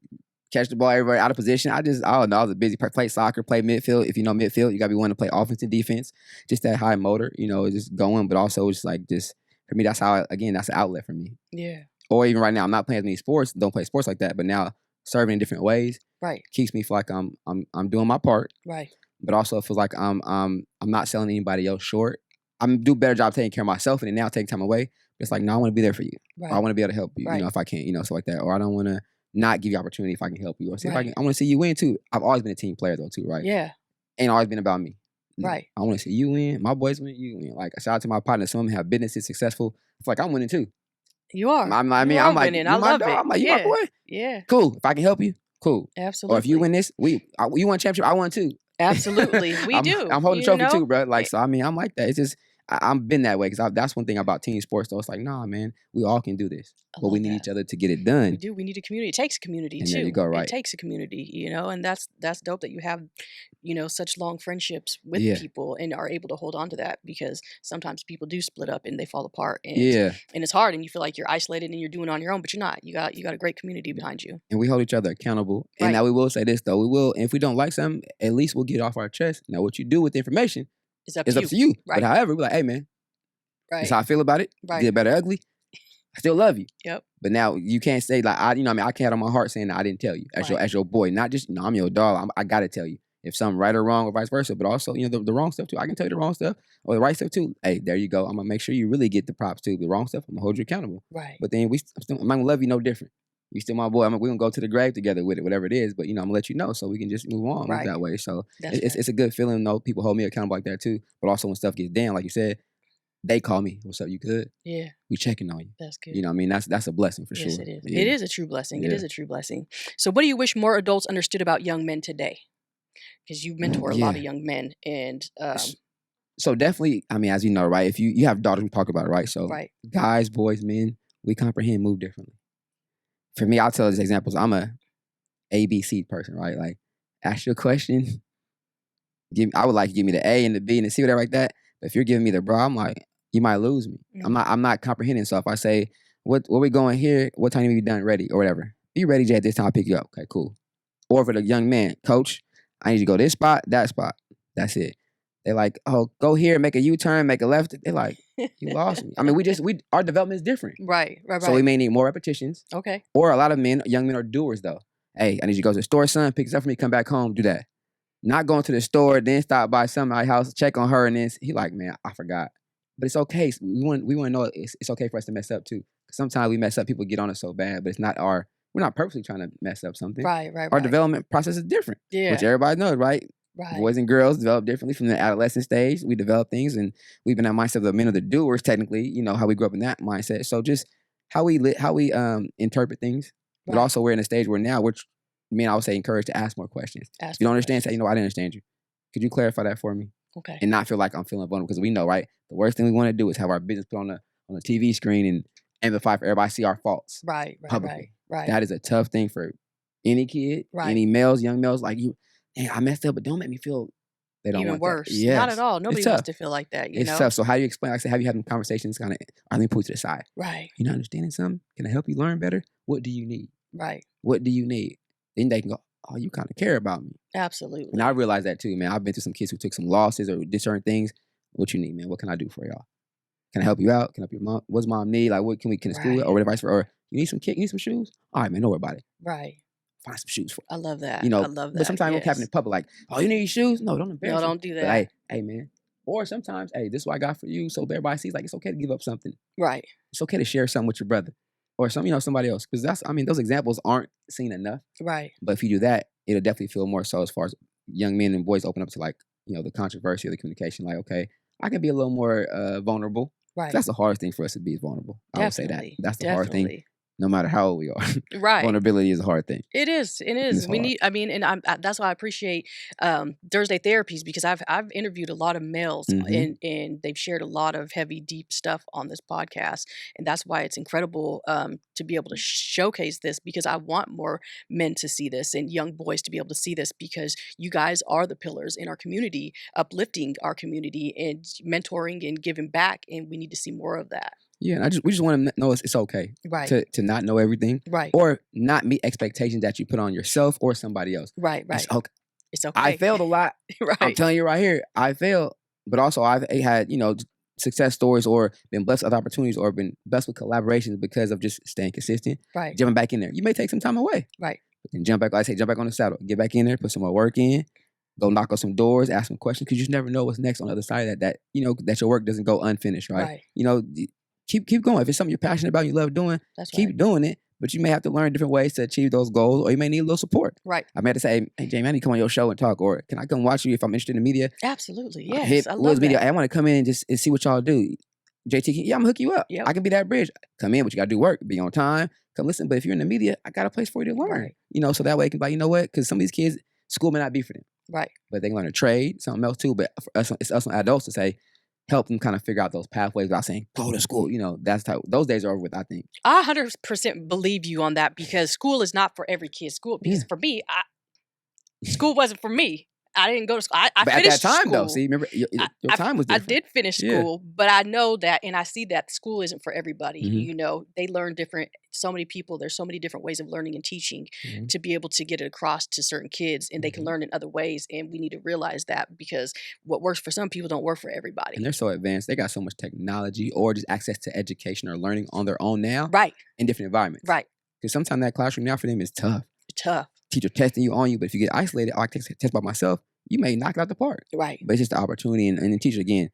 catch the ball everywhere out of position. I don't know. I was a busy played soccer, played midfield. If you know midfield, you gotta be wanting to play offense and defense. Just that high motor, just going. But also, it's like just for me, that's how that's an outlet for me. Yeah. Or even right now, I'm not playing as many sports. Don't play sports like that. But now serving in different ways, right, keeps me feel like I'm doing my part. Right. But also it feels like I'm not selling anybody else short. I'm do a better job taking care of myself, and then now taking time away. It's like, no, I want to be there for you. Right. Or I want to be able to help you. Right. If I can, stuff like that. Or I don't want to not give you opportunity if I can help you, or see if I want to see you win too. I've always been a team player though too, right? Yeah. Ain't always been about me. No, Right. I want to see you win. My boys win, you win. Like, shout out to my partners. Some of them have businesses successful. I feel like I'm winning too. You are. I mean, You I'm are like, winning. I you my love dog. it. I'm like, you my Yeah. boy. Yeah. Cool. If I can help you, cool. Absolutely. Or if you win this, you won championship, I won too. Absolutely. We do. I'm holding you the trophy know? too, bro. Like, so I mean, I'm like that. It's just I'm been that way because that's one thing about team sports. Though it's like, nah, man, we all can do this, I but we love need that. each other to get it We done. do. We need a community. It takes a community And too. there you go, right? It takes a community, and that's dope that you have, such long friendships with Yeah. people and are able to hold on to that, because sometimes people do split up and they fall apart, and Yeah, and it's hard and you feel like you're isolated and you're doing it on your own, but you're not. You got a great community behind you. and we hold each other accountable. And Right. now we will say this though, we will. And if we don't like something, at least we'll get it off our chest. Now, what you do with the information It's up is to up to you. Right. But however, we're like, hey man, Right. that's how I feel about it. Right. Good, better, ugly. I still love you. Yep. But now you can't say like I can't have on my heart saying that I didn't tell you as Right. your boy. Not just I'm your dog. I gotta tell you if something right or wrong or vice versa. But also the wrong stuff too. I can tell you the wrong stuff or the right stuff too. Hey, there you go. I'm gonna make sure you really get the props too. The wrong stuff, I'm gonna hold you accountable. Right. But then I'm not gonna love you no different. You still my boy. We're gonna go to the grave together with it, whatever it is. But I'm gonna let you know so we can just move on Right. that way. So That's it's a good feeling though. People hold me accountable like that too. But also when stuff gets down, like you said, they call me. What's up? You good? Yeah. We checking on you. That's good. You know what I mean? That's a blessing for Yes, sure. it is. Yeah. It is a true blessing. It Yeah. is a true blessing. So what do you wish more adults understood about young men today? Because you mentor a lot of Yeah. young men, and So definitely, I mean, as you know, right? If you have daughters, we talk about it, right? So right. guys, boys, men, we comprehend, move differently. For me, I'll tell these examples. I'm a ABC person, right? Like, ask you a question. I would like you to give me the A and the B and the C, whatever like that. But if you're giving me the bro, I'm like, you might lose me. I'm not comprehending. So if I say, where we going here? What time you be done? Ready or whatever. Be ready, Jay, at this time. I'll pick you up. Okay, cool. Or for the young man, coach, I need you to go this spot, that spot. That's it. They're like, oh, go here, make a U-turn, make a left. They're like, you lost me. I mean, our development is different. Right. So we may need more repetitions. Okay. Or a lot of young men are doers though. Hey, I need you to go to the store, son, pick this up for me, come back home, do that. Not going to the store, then stop by somebody's house, check on her, and then he like, man, I forgot. But it's okay. We want to know it's okay for us to mess up too. Sometimes we mess up, people get on us so bad, but we're not purposely trying to mess up something. Right. Our development process is different. Yeah. Which everybody knows, right? Right. Boys and girls develop differently from the adolescent stage. We develop things, and we've been in that mindset of the men of the doers, technically, how we grew up in that mindset. So just how we interpret things, but Right. also we're in a stage where now I would say encouraged to ask more questions. If you don't understand, say, I didn't understand you. Could you clarify that for me? Okay. And not feel like I'm feeling vulnerable, because we know, right? The worst thing we want to do is have our business put on a TV screen and amplify for everybody to see our faults. Right. publicly. Right. That is a tough thing for any kid, Right. any males, young males like you. Hey, I messed up, but don't make me feel. They don't Even want worse. that. Yes. Not at all. Nobody It's wants tough. to feel like that. It's tough. So how do you explain? Like I said, have you had some conversations? Kind of, let me put you to the side. Right. You're not understanding something. Can I help you learn better? What do you need? Right. What do you need? Then they can go, oh, you kind of care about me. Absolutely. And I realized that too, man. I've been through some kids who took some losses or did certain things. What you need, man? What can I do for y'all? Can I help you out? Can I help your mom? What's mom need? Like, what can I school Right. or whatever, vice versa? Or you need some kit? You need some shoes? All right, man. Don't worry about it. Right. Find some shoes for I love that. you. I love that. But sometimes yes. it happen in public, like, oh, you need shoes? No, don't embarrass No, me. don't do But that. hey, man. Or sometimes, hey, this is what I got for you. So everybody sees, like, it's okay to give up something. Right. It's okay to share something with your brother or somebody else. Because those examples aren't seen enough. Right. But if you do that, it'll definitely feel more so as far as young men and boys open up to, like, the controversy or the communication. Like, okay, I can be a little more vulnerable. Right. That's the hardest thing for us to be is vulnerable. I would say that. Definitely. That's the hard thing. Definitely. No matter how old we are. Right. Vulnerability is a hard thing. It is. It It's is. We hard. need. I mean, and that's why I appreciate Thursday Therapies, because I've interviewed a lot of males, Mhm. and they've shared a lot of heavy, deep stuff on this podcast, and that's why it's incredible to be able to showcase this, because I want more men to see this and young boys to be able to see this, because you guys are the pillars in our community, uplifting our community and mentoring and giving back, and we need to see more of that. Yeah, and we just want to know it's okay Right. to not know everything Right. or not meet expectations that you put on yourself or somebody else. Right. Right. It's okay. It's okay. I failed a lot. I'm Right. telling you right here, I failed. But also I've had, success stories or been blessed with opportunities or been blessed with collaborations because of just staying consistent, Right. jumping back in there. You may take some time away. Right. But then jump back on the saddle. Get back in there, put some more work in, go knock on some doors, ask some questions, because you just never know what's next on the other side of that your work doesn't go unfinished, right? Right. Keep going. If it's something you're passionate about and you love doing, That's keep right. doing it. but you may have to learn different ways to achieve those goals, or you may need a little support. Right. I may have to say, hey, Jamie, I need to come on your show and talk, or can I come watch you if I'm interested in media? Absolutely. Hit Yes. I love Will's video. that. Hey, I want to come in and just see what y'all do. JT, yeah, I'm gonna hook you up. Yep. I can be that bridge. Come in, but you gotta do work. Be on time. Come listen. But if you're in the media, I got a place for you to learn. Right. You know, so that way it can be like, you know what? Because some of these kids, school may not be for them. Right. But they can learn a trade, something else too. But for us, it's us adults to say, help them kind of figure out those pathways without saying, go to school. You know, those days are over with, I think. I 100% believe you on that, because school is not for every kid. Because for me, school wasn't for me. I didn't go to school. I but finished at that time, school. though, see, remember, your time was different. I did finish school, but I know that, and I see that school isn't for everybody. You know, they learn different. So many people, there's so many different ways of learning and teaching to be able to get it across to certain kids, and they can learn in other ways. And we need to realize that, because what works for some people don't work for everybody. And they're so advanced. They got so much technology or just access to education or learning on their own now. Right. In different environments. Right. Because sometimes that classroom now for them is tough. Tough. Teacher testing you on you, but if you get isolated, I take a test by myself, you may knock it out the park. Right. But it's just the opportunity. And the teacher, again,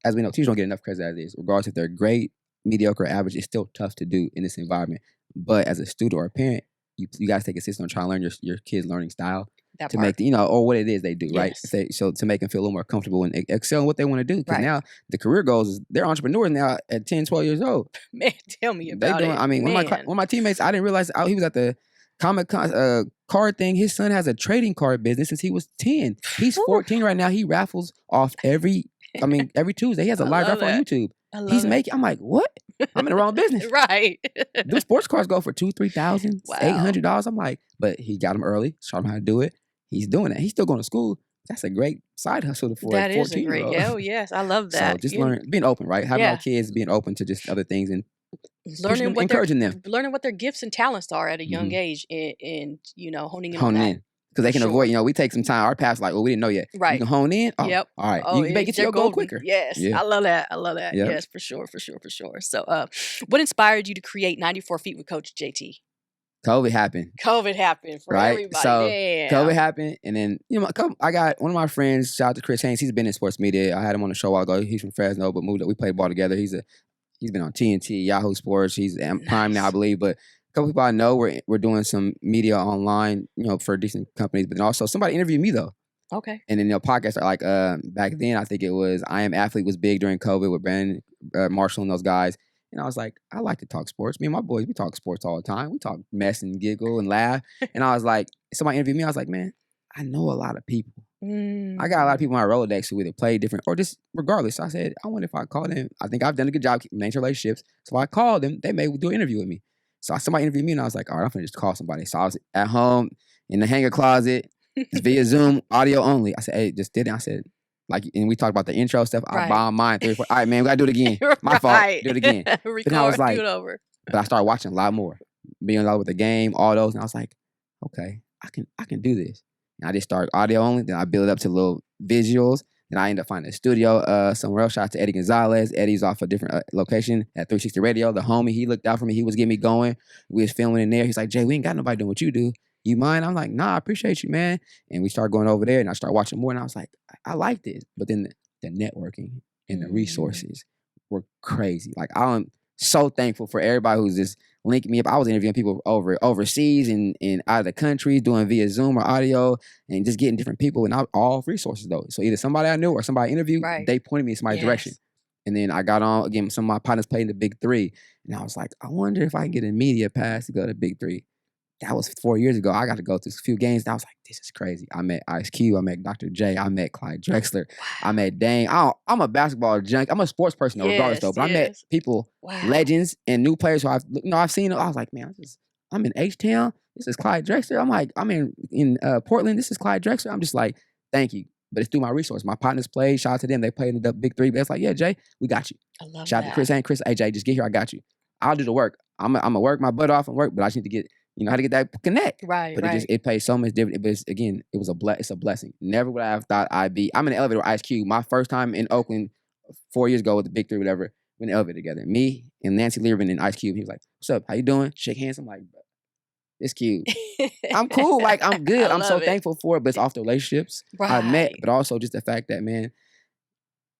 as we know, teachers don't get enough credit as it is. Regardless if they're great, mediocre, average, it's still tough to do in this environment. But as a student or a parent, you guys take a system and try to learn your kids' learning style That to part. make, or what it is they do, right? Yes. So to make them feel a little more comfortable and excel in what they want to do. Because Right. now the career goals is they're entrepreneurs now at 10, 12 years old. Man, tell me They about doing, it. I mean, one of my teammates, I didn't realize he was at the Comic-Con card thing. His son has a trading card business since he was 10. He's 14 right now. He raffles off every Tuesday. He has a I live love raffle on that. YouTube. I love He's it. making, I'm like, what? I'm in the wrong business. Right. Those sports cards go for $2,000, $3,000, Wow. $800. I'm like, but he got them early, showed him how to do it. He's doing it. He's still going to school. That's a great side hustle for That a is a great. 14-year-old. Oh yes, I love that. So just being open, right? Having Yeah. our kids being open to just other things and learning what encouraging them. learning what their gifts and talents are at a young age, and honing in on Hone that. in. Because they can For avoid, we take some time. Our past, like, well, we didn't know yet. Right. You can hone in. Oh, Yep. all right. Oh, You can make it to they're your goal golden. quicker. Yes, Yeah. I love that. I love that. Yep. Yes, for sure. So, what inspired you to create 94 Feet with Coach JT? COVID happened. COVID happened for Right? everybody. So, Damn. COVID happened. And then, I got one of my friends, shout out to Chris Haynes. He's been in sports media. I had him on the show a while ago. He's from Fresno, but moved up. We played ball together. He's been on TNT, Yahoo Sports. He's at Prime now, I believe. But a couple people I know, we're doing some media online, for decent companies. But then also somebody interviewed me though. Okay. And then podcasts are like back then I think it was I Am Athlete was big during COVID with Brandon Marshall and those guys. And I was like, I like to talk sports. Me and my boys, we talk sports all the time. We talk mess and giggle and laugh. And I was like, somebody interviewed me. I was like, man, I know a lot of people. I got a lot of people on my Rolodex who either play different or just regardless. So I said, I wonder if I call them. I think I've done a good job managing relationships. So I called them. They may do an interview with me. So somebody interviewed me and I was like, all right, I'm going to just call somebody. So I was at home in the hanger closet, just via Zoom, audio only. I said, hey, just did it. I said, and we talked about the intro stuff. Right. I bombed mine 3 or 4. All right, man, we got to do it again. My fault. Do it again. Record, Then I was like, do it over. But I started watching a lot more, being involved with the game, all those. And I was like, okay, I can do this. And I just started audio only. Then I build up to little visuals. Then I end up finding a studio somewhere else. Shout out to Eddie Gonzalez. Eddie's off a different location at 360 Radio. The homie, he looked out for me. He was getting me going. We was filming in there. He's like, Jay, we ain't got nobody doing what you do. You mind? I'm like, nah, I appreciate you, man. And we started going over there and I started watching more. And I was like, I like this. But then the networking and the resources were crazy. Like, I'm so thankful for everybody who's just linking me up. I was interviewing people overseas and out of the country, doing via Zoom or audio and just getting different people and all resources though. So either somebody I knew or somebody I interviewed, they pointed me in somebody's direction. And then I got on, again, some of my partners played in the Big Three. And I was like, I wonder if I can get a media pass to go to Big Three. That was 4 years ago. I got to go to a few games. And I was like, this is crazy. I met Ice Cube. I met Dr. J. I met Clyde Drexler. I met Dane. I'm a basketball junkie. I'm a sports person regardless though. But I met people, legends and new players who I've seen. I was like, man, I'm in H-Town. This is Clyde Drexler. I'm like, I'm in Portland. This is Clyde Drexler. I'm just like, thank you. But it's through my resource. My partners played. Shout out to them. They played in the Big Three. But it's like, yeah, Jay, we got you. I love Shout out to Chris and Chris. Hey, Jay, just get here. I got you. I'll do the work. I'm going to work my butt off and work, but I just need to get how to get that connect. Right, but it pays so much different. But it's a blessing. Never would I have thought I'm in the elevator with Ice Cube. My first time in Oakland 4 years ago with the Big Three, whatever, we in the elevator together. Me and Nancy Learman and Ice Cube. He was like, what's up? How you doing? Shake hands. I'm like, bro, it's cute. I'm cool. Like, I'm good. I'm so thankful for it. But it's off the relationships I met, but also just the fact that, man,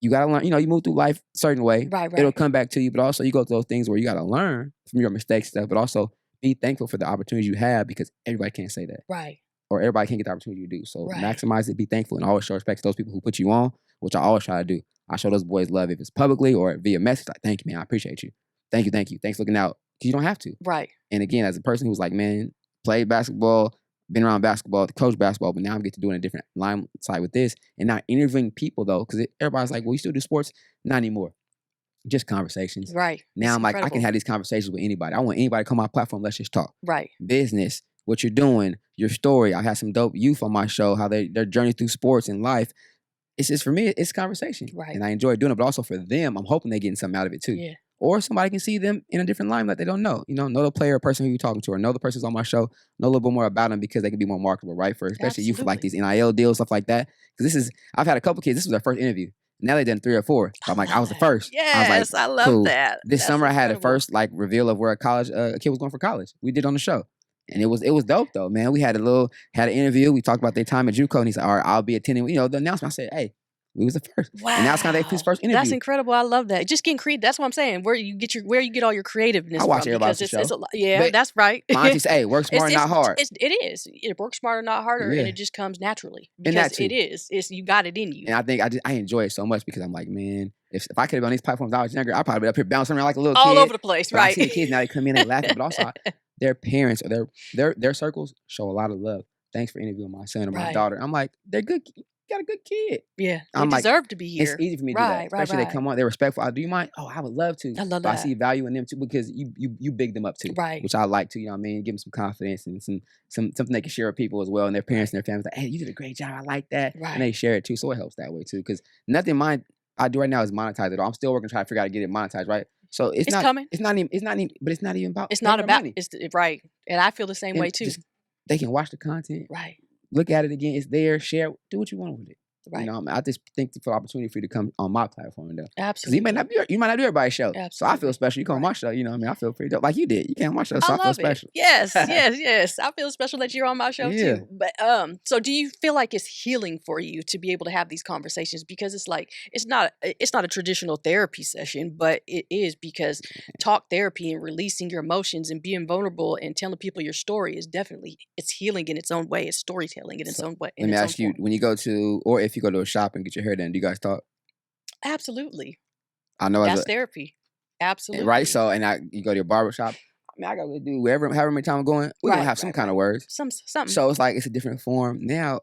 you got to learn, you move through life a certain way. Right. It'll come back to you, but also you go through those things where you got to learn from your mistakes stuff, but also be thankful for the opportunities you have because everybody can't say that. Right. Or everybody can't get the opportunity you do. So Right. maximize it, be thankful, and always show respect to those people who put you on, which I always try to do. I show those boys love if it's publicly or via message. Like, thank you, man. I appreciate you. Thank you. Thanks for looking out. Because you don't have to. Right. And again, as a person who's like, man, played basketball, been around basketball, coach basketball, but now I'm getting to do it in a different line side with this. And not interviewing people though, because everybody's like, well, you still do sports? Not anymore. Just conversations. Right. Now It's I'm like, I can incredible. have these conversations with anybody. I want anybody to come on my platform. Let's just talk. Right. Business, what you're doing, your story. I had some dope youth on my show, how their journey through sports and life. It's just, for me, it's conversation. Right. And I enjoy doing it, but also for them, I'm hoping they're getting something out of it too. Yeah. Or somebody can see them in a different line that they don't know. Know the player or person who you're talking to, or know the person's on my show, know a little bit more about them because they can be more marketable, right? For especially you for like these NIL deals, stuff like that. Because I've had a couple kids, this was their first interview. Now they've done 3 or 4. So I'm like, I was the first. Yes, I love cool. that. This That's summer I had the incredible. first like reveal of where a kid was going for college. We did on the show. And it was dope though, man. We had an interview. We talked about their time at JUCO, and he said, all right, I'll be attending, the announcement. I said, hey, we was the first. Wow. And now it's kind of his first interview. That's incredible. I love that. Just getting creative. That's what I'm saying. Where you get all your creativeness I watch from. everybody's Because show. it's a lot. Yeah, But that's right. my auntie said, hey, work smart, not hard. It is. It works smarter, not harder, Yeah. and it just comes naturally. And that Because too. it is. It's you got it in you. And I think I enjoy it so much because I'm like, man, if I could have been on these platforms when I was younger, I'd probably be up here bouncing around like a little all kid. over the place, But right? I see the kids now, they come in, they laughing, but also their parents or their circles show a lot of love. Thanks for interviewing my son or my Right. daughter. I'm like, they're good. You got a good kid. Yeah, they I'm like, deserve to be here. It's easy for me to do that. Especially they come on, they're respectful. Do you mind? Oh, I would love to. I love But I that. see value in them too because you big them up too. Right. Which I like to, you know what I mean? Give them some confidence and something they can share with people as well. And their parents and their families like, hey, you did a great job. I like that. Right. And they share it too. So it helps that way too. Because nothing I do right now is monetize it all. I'm still working trying to figure out how to get it monetized, right? So it's not coming. It's not even but it's not even about It's not making about money. it's right. And I feel the same And way too. just- they can watch the content, Right. look at it again. It's there, share, do what you want with it. Right. I just think for the opportunity for you to come on my platform though. Because Absolutely. you might not do everybody's show. So I Absolutely. feel special. You come on my show, I feel pretty dope. Like you did. You came on my show, so I feel love special. it. Yes, yes. I feel special that you're on my show Yeah. too. But so do you feel like it's healing for you to be able to have these conversations? Because it's like it's not a traditional therapy session, but it is because talk therapy and releasing your emotions and being vulnerable and telling people your story is definitely it's healing in its own way. It's storytelling in its own way. Let me ask you, when you go to, or if you go to a shop and get your hair done, do you guys talk? Absolutely. I know That's therapy. Absolutely. right. So, you go to your barber shop. I mean, I got to do however many time I'm going. We're gonna have some kind of words. Something. So it's like it's a different form now.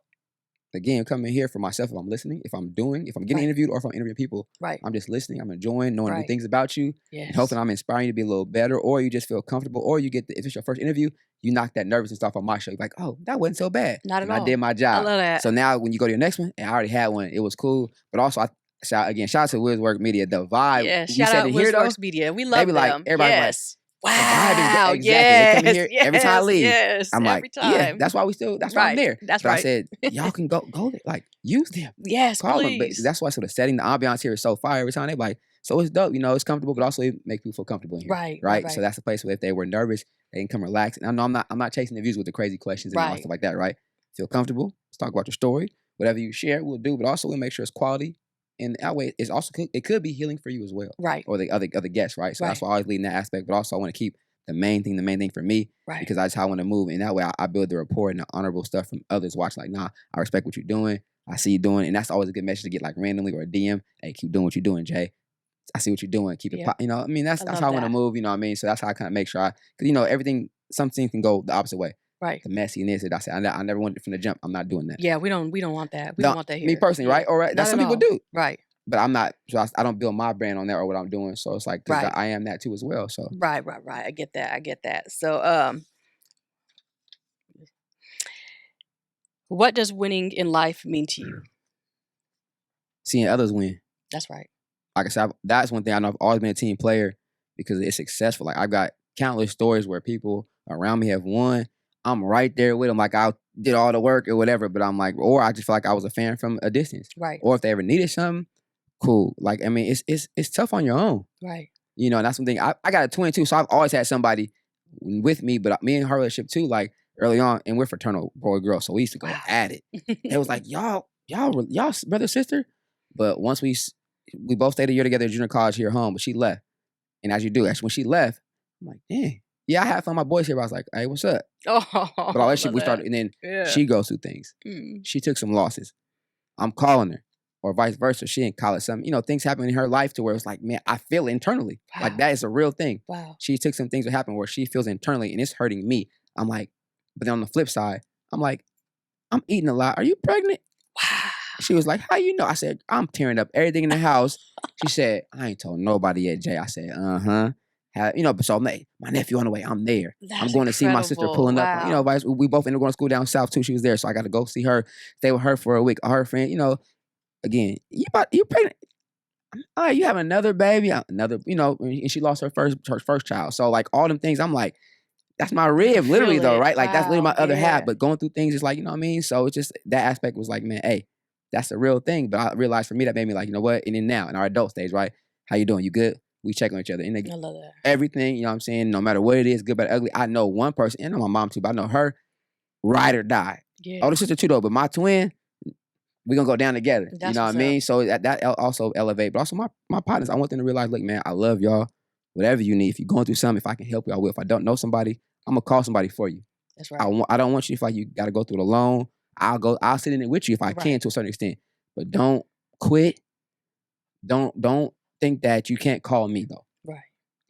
Again, coming here for myself, if I'm listening, if I'm getting interviewed, or if I'm interviewing people, Right. I'm just listening. I'm enjoying knowing new Right. things about you. Yes. And hoping I'm inspiring you to be a little better, or you just feel comfortable, or you get if it's your first interview, you knock that nervousness off on my show. You're like, oh, that wasn't so bad. Not at and all. I did my job. I love that. So now when you go to your next one, and I already had one, it was cool. But also, shout out to Wizwork Media. The vibe. Yeah, you shout said out it here, though, Wizworks Media. We love they be like, them. everybody like, yes. the vibe is Wow. exactly. They come in here Yes. every time I leave. Yes. I'm like, every time. yeah, that's why that's why I'm Right. there. That's but right. I said, y'all can go there, like use them. Yes, Call them. But please. that's why the setting, the ambiance here is so fire every time. They be like, so it's dope, it's comfortable, but also it make people feel comfortable in here. Right. So that's the place where if they were nervous, they can come relax. And I know I'm not chasing the views with the crazy questions and all Right. stuff like that, right? Feel comfortable. Let's talk about your story. Whatever you share, we'll do, but also we'll make sure it's quality. And that way, it could be healing for you as well, Right. or the other guests, right? So that's Right. why I always lead in that aspect. But also, I want to keep the main thing for me, Right. because that's how I want to move. And that way, I build the rapport and the honorable stuff from others. Watch like, nah, I respect what you're doing. I see you doing, and that's always a good message to get like randomly or a DM. Hey, keep doing what you're doing, Jay. I see what you're doing. Keep it, Yeah. I mean, that's love how I want to that. move. So that's how I kind of make sure because everything, some things can go the opposite way. Right. The messiness. I said, I never wanted it from the jump. I'm not doing that. Yeah, we don't want that. We No, don't want that here. Me personally, Yeah. right? Or Not that's some at people all. do. Right. But I'm not. So I don't build my brand on that or what I'm doing. So it's like, 'cause Right. I am that too as well. So Right. I get that. So what does winning in life mean to you? seeing others win. That's right. Like I said, that's one thing I know. I've always been a team player because it's successful. Like I've got countless stories where people around me have won. I'm right there with them. Like I did all the work or whatever, but I'm like, or I just feel like I was a fan from a distance. Right. Or if they ever needed something, cool. Like, I mean, it's tough on your own. Right. And that's something I got a twin too. So I've always had somebody with me, but me and her relationship too, like early on, and we're fraternal boy girl. So we used to go Wow. at it. It was like, y'all brother, sister. But once we both stayed a year together at junior college here home, but she left. And as you do, actually when she left, I'm like, dang, Yeah, I had fun. My boys here. I was like, hey, what's up? Oh, But all that shit, love we that. started, and then Yeah. she goes through things. Mm. She took some losses. I'm calling her, or vice versa. She in college. Something, things happen in her life to where it's like, man, I feel it internally. Like Wow. that is a real thing. Wow. She took some things that happen where she feels internally, and it's hurting me. I'm like, but then on the flip side, I'm like, I'm eating a lot. Are you pregnant? Wow. She was like, how you know? I said, I'm tearing up everything in the house. She said, I ain't told nobody yet, Jay. I said, but so my nephew on the way, I'm there. That's I'm going to see my sister incredible. pulling Wow. up. We both ended up going to school down south too. She was there, so I got to go see her, stay with her for a week. Her friend, again, you pregnant? Oh, you have another baby, another, and she lost her first child. So like all them things, I'm like, that's my rib, literally though, right? Like that's literally my other half. But going through things is like, you know what I mean? So it's just that aspect was like, man, hey, that's a real thing. But I realized for me that made me like, you know what? And then now in our adult stage, right? How you doing? You good? We check on each other. And I love that. everything, you know what I'm saying? No matter what it is, good, bad, ugly. I know one person, and I know my mom too, but I know her, ride or die. Yeah. Older sister too though, but my twin, we're gonna go down together. That's you know what I mean? So that also elevate. But also my partners, I want them to realize, look, man, I love y'all. Whatever you need. If you're going through something, if I can help you, I will. If I don't know somebody, I'm gonna call somebody for you. That's right. I don't want you to feel like you gotta go through it alone. I'll sit in it with you if I can to a certain extent. But don't quit. Don't think that you can't call me though. Right.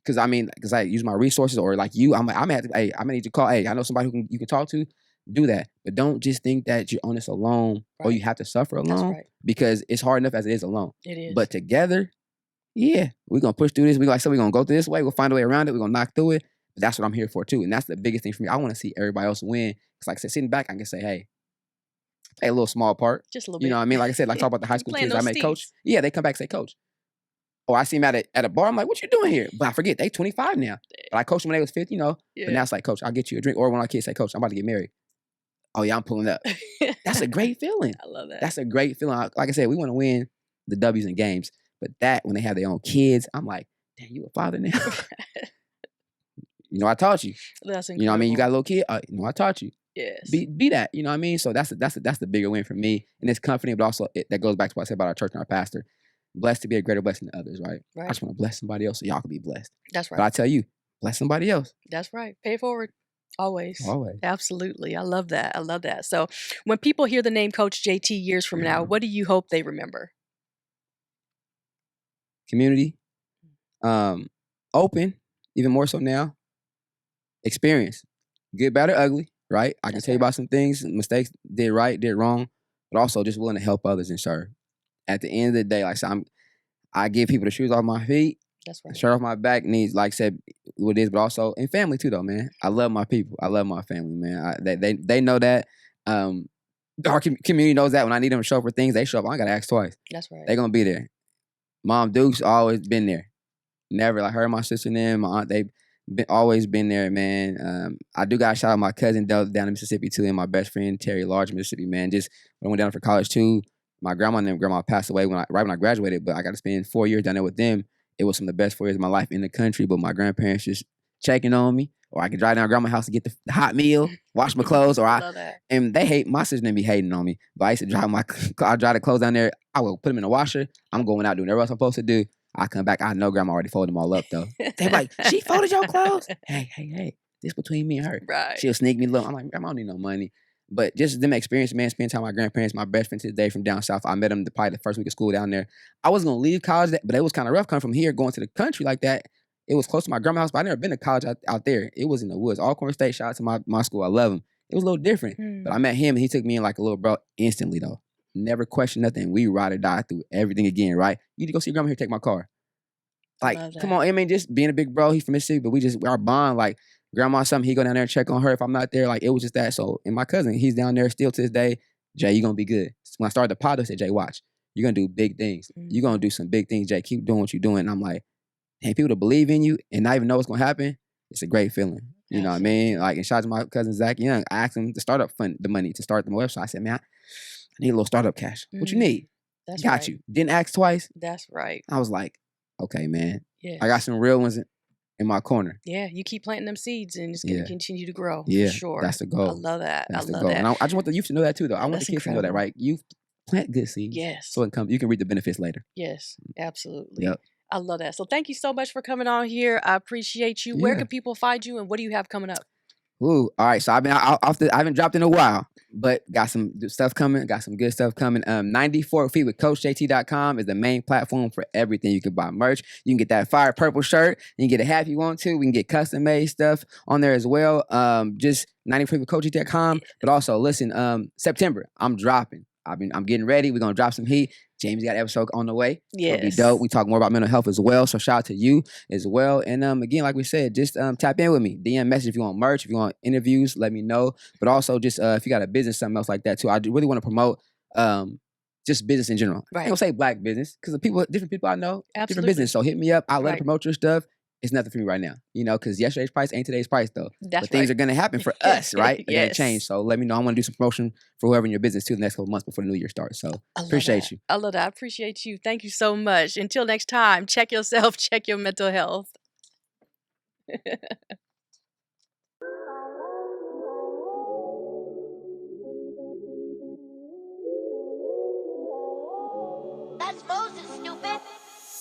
Because I use my resources, or like you, I'm gonna need to call. Hey, I know somebody you can talk to. Do that, but don't just think that you're on this alone or you have to suffer alone. Because it's hard enough as it is alone. It is. But together, yeah, we're gonna push through this. We're gonna go through this way. We'll find a way around it. We're gonna knock through it. But that's what I'm here for too, and that's the biggest thing for me. I want to see everybody else win. Because like I said, sitting back, I can say, hey, play a little small part. Just a little bit. You know what I mean? Like I said, like talk about the high school kids I made coach. Yeah, they come back and say coach. Or I see them at a bar. I'm like, what you doing here? But I forget they 25 now. But I coached them when they was 50. But now it's like, coach, I'll get you a drink. Or when our kids say, coach, I'm about to get married. Oh yeah, I'm pulling up. That's a great feeling. I love that. That's a great feeling. Like I said, we want to win the W's in games, but that when they have their own kids, I'm like, damn, you a father now. I taught you. That's incredible. You know what I mean? You got a little kid. I taught you. Yes. Be that. You know what I mean? So that's the bigger win for me, and it's comforting, but also that goes back to what I said about our church and our pastor. Blessed to be a greater blessing to others, right? I just want to bless somebody else so y'all can be blessed. That's right. But I tell you, bless somebody else. That's right. Pay it forward. Always. Always. Absolutely. I love that. So when people hear the name Coach JT years from now, what do you hope they remember? Community. Open, even more so now. Experience. Good, bad, or ugly, right? I can tell you about some things, mistakes, did right, did wrong, but also just willing to help others and serve. At the end of the day, like I said, I give people the shoes off my feet. That's right. Shirt off my back needs, like I said, what it is, but also in family too, though, man. I love my people. I love my family, man. They know that. Our community knows that when I need them to show up for things, they show up. I gotta ask twice. That's right. They're gonna be there. Mom Duke's always been there. Never like her, my sister, and them, my aunt. They've always been there, man. I do gotta shout out my cousin down in Mississippi too, and my best friend Terry Large, Mississippi, man. Just when I went down for college too. My grandma and grandma passed away right when I graduated, but I got to spend 4 years down there with them. It was some of the best 4 years of my life in the country, but my grandparents just checking on me, or I could drive down to grandma's house to get the hot meal, wash my clothes, or and they hate, my sister didn't be hating on me, but I used to I drive the clothes down there, I would put them in the washer, I'm going out doing whatever else I'm supposed to do, I come back, I know grandma already folded them all up though. They're like, she folded your clothes? Hey, this between me and her. Right. She'll sneak me a little, I'm like, grandma, I don't need no money. But just them experience, man, spending time with my grandparents, my best friend to this day from down south. I met them probably the first week of school down there. I was going to leave college, but it was kind of rough coming from here, going to the country like that. It was close to my grandma's house, but I never been to college out there. It was in the woods. Alcorn State, shout out to my school. I love him. It was a little different. But I met him, and he took me in like a little bro instantly, though. Never questioned nothing. We ride or die through everything again, right? You need to go see grandma here, take my car. Like, come on, I mean, just being a big bro, he's from Mississippi, but our bond, like, grandma something, he go down there and check on her if I'm not there. Like, it was just that. So, and my cousin, he's down there still to this day. Jay, you're going to be good. When I started the pod, I said, Jay, watch. You're going to do big things. You're going to do some big things, Jay. Keep doing what you're doing. And I'm like, hey, people to believe in you and not even know what's going to happen, it's a great feeling. You know what I mean? Like, and shout out to my cousin, Zach Young. I asked him to start up the money to start the website. I said, man, I need a little startup cash. What you need? That's Got right. you. Didn't ask twice. That's right. I was like, okay, man. Yes. I got some real ones in my corner. Yeah, you keep planting them seeds and it's going to continue to grow. Yeah, for sure. That's the goal. I love that. That's the goal. And I just want the youth to know that too, though. I want the kids to know that, right? Youth plant good seeds. Yes. So you can reap the benefits later. Yes, absolutely. Yep. I love that. So thank you so much for coming on here. I appreciate you. Where Yeah. can people find you and what do you have coming up? Ooh, all right. So I've been I haven't dropped in a while, but got some stuff coming. Got some good stuff coming. 94 feet with CoachJT.com is the main platform for everything. You can buy merch. You can get that fire purple shirt. You can get a hat if you want to. We can get custom made stuff on there as well. Just 94 feet with CoachJT.com. But also listen, September I'm dropping. I'm getting ready. We're gonna drop some heat. James got an episode on the way. It'll be Yes. dope. We talk more about mental health as well. So shout out to you as well. And again, like we said, just tap in with me. DM message if you want merch, if you want interviews, let me know. But also just if you got a business, something else like that too. I do really want to promote just business in general. I ain't Right. gonna say black business because different people I know, different Absolutely. business. So hit me up. I'll let Right. to promote your stuff. It's nothing for me right now, because yesterday's price ain't today's price though. That's But things right. are gonna happen for us, right? They're gonna Yes. change. So let me know. I want to do some promotion for whoever in your business too the next couple months before the new year starts. So I love appreciate that. you. I love that. I appreciate you. Thank you so much. Until next time, check yourself, check your mental health.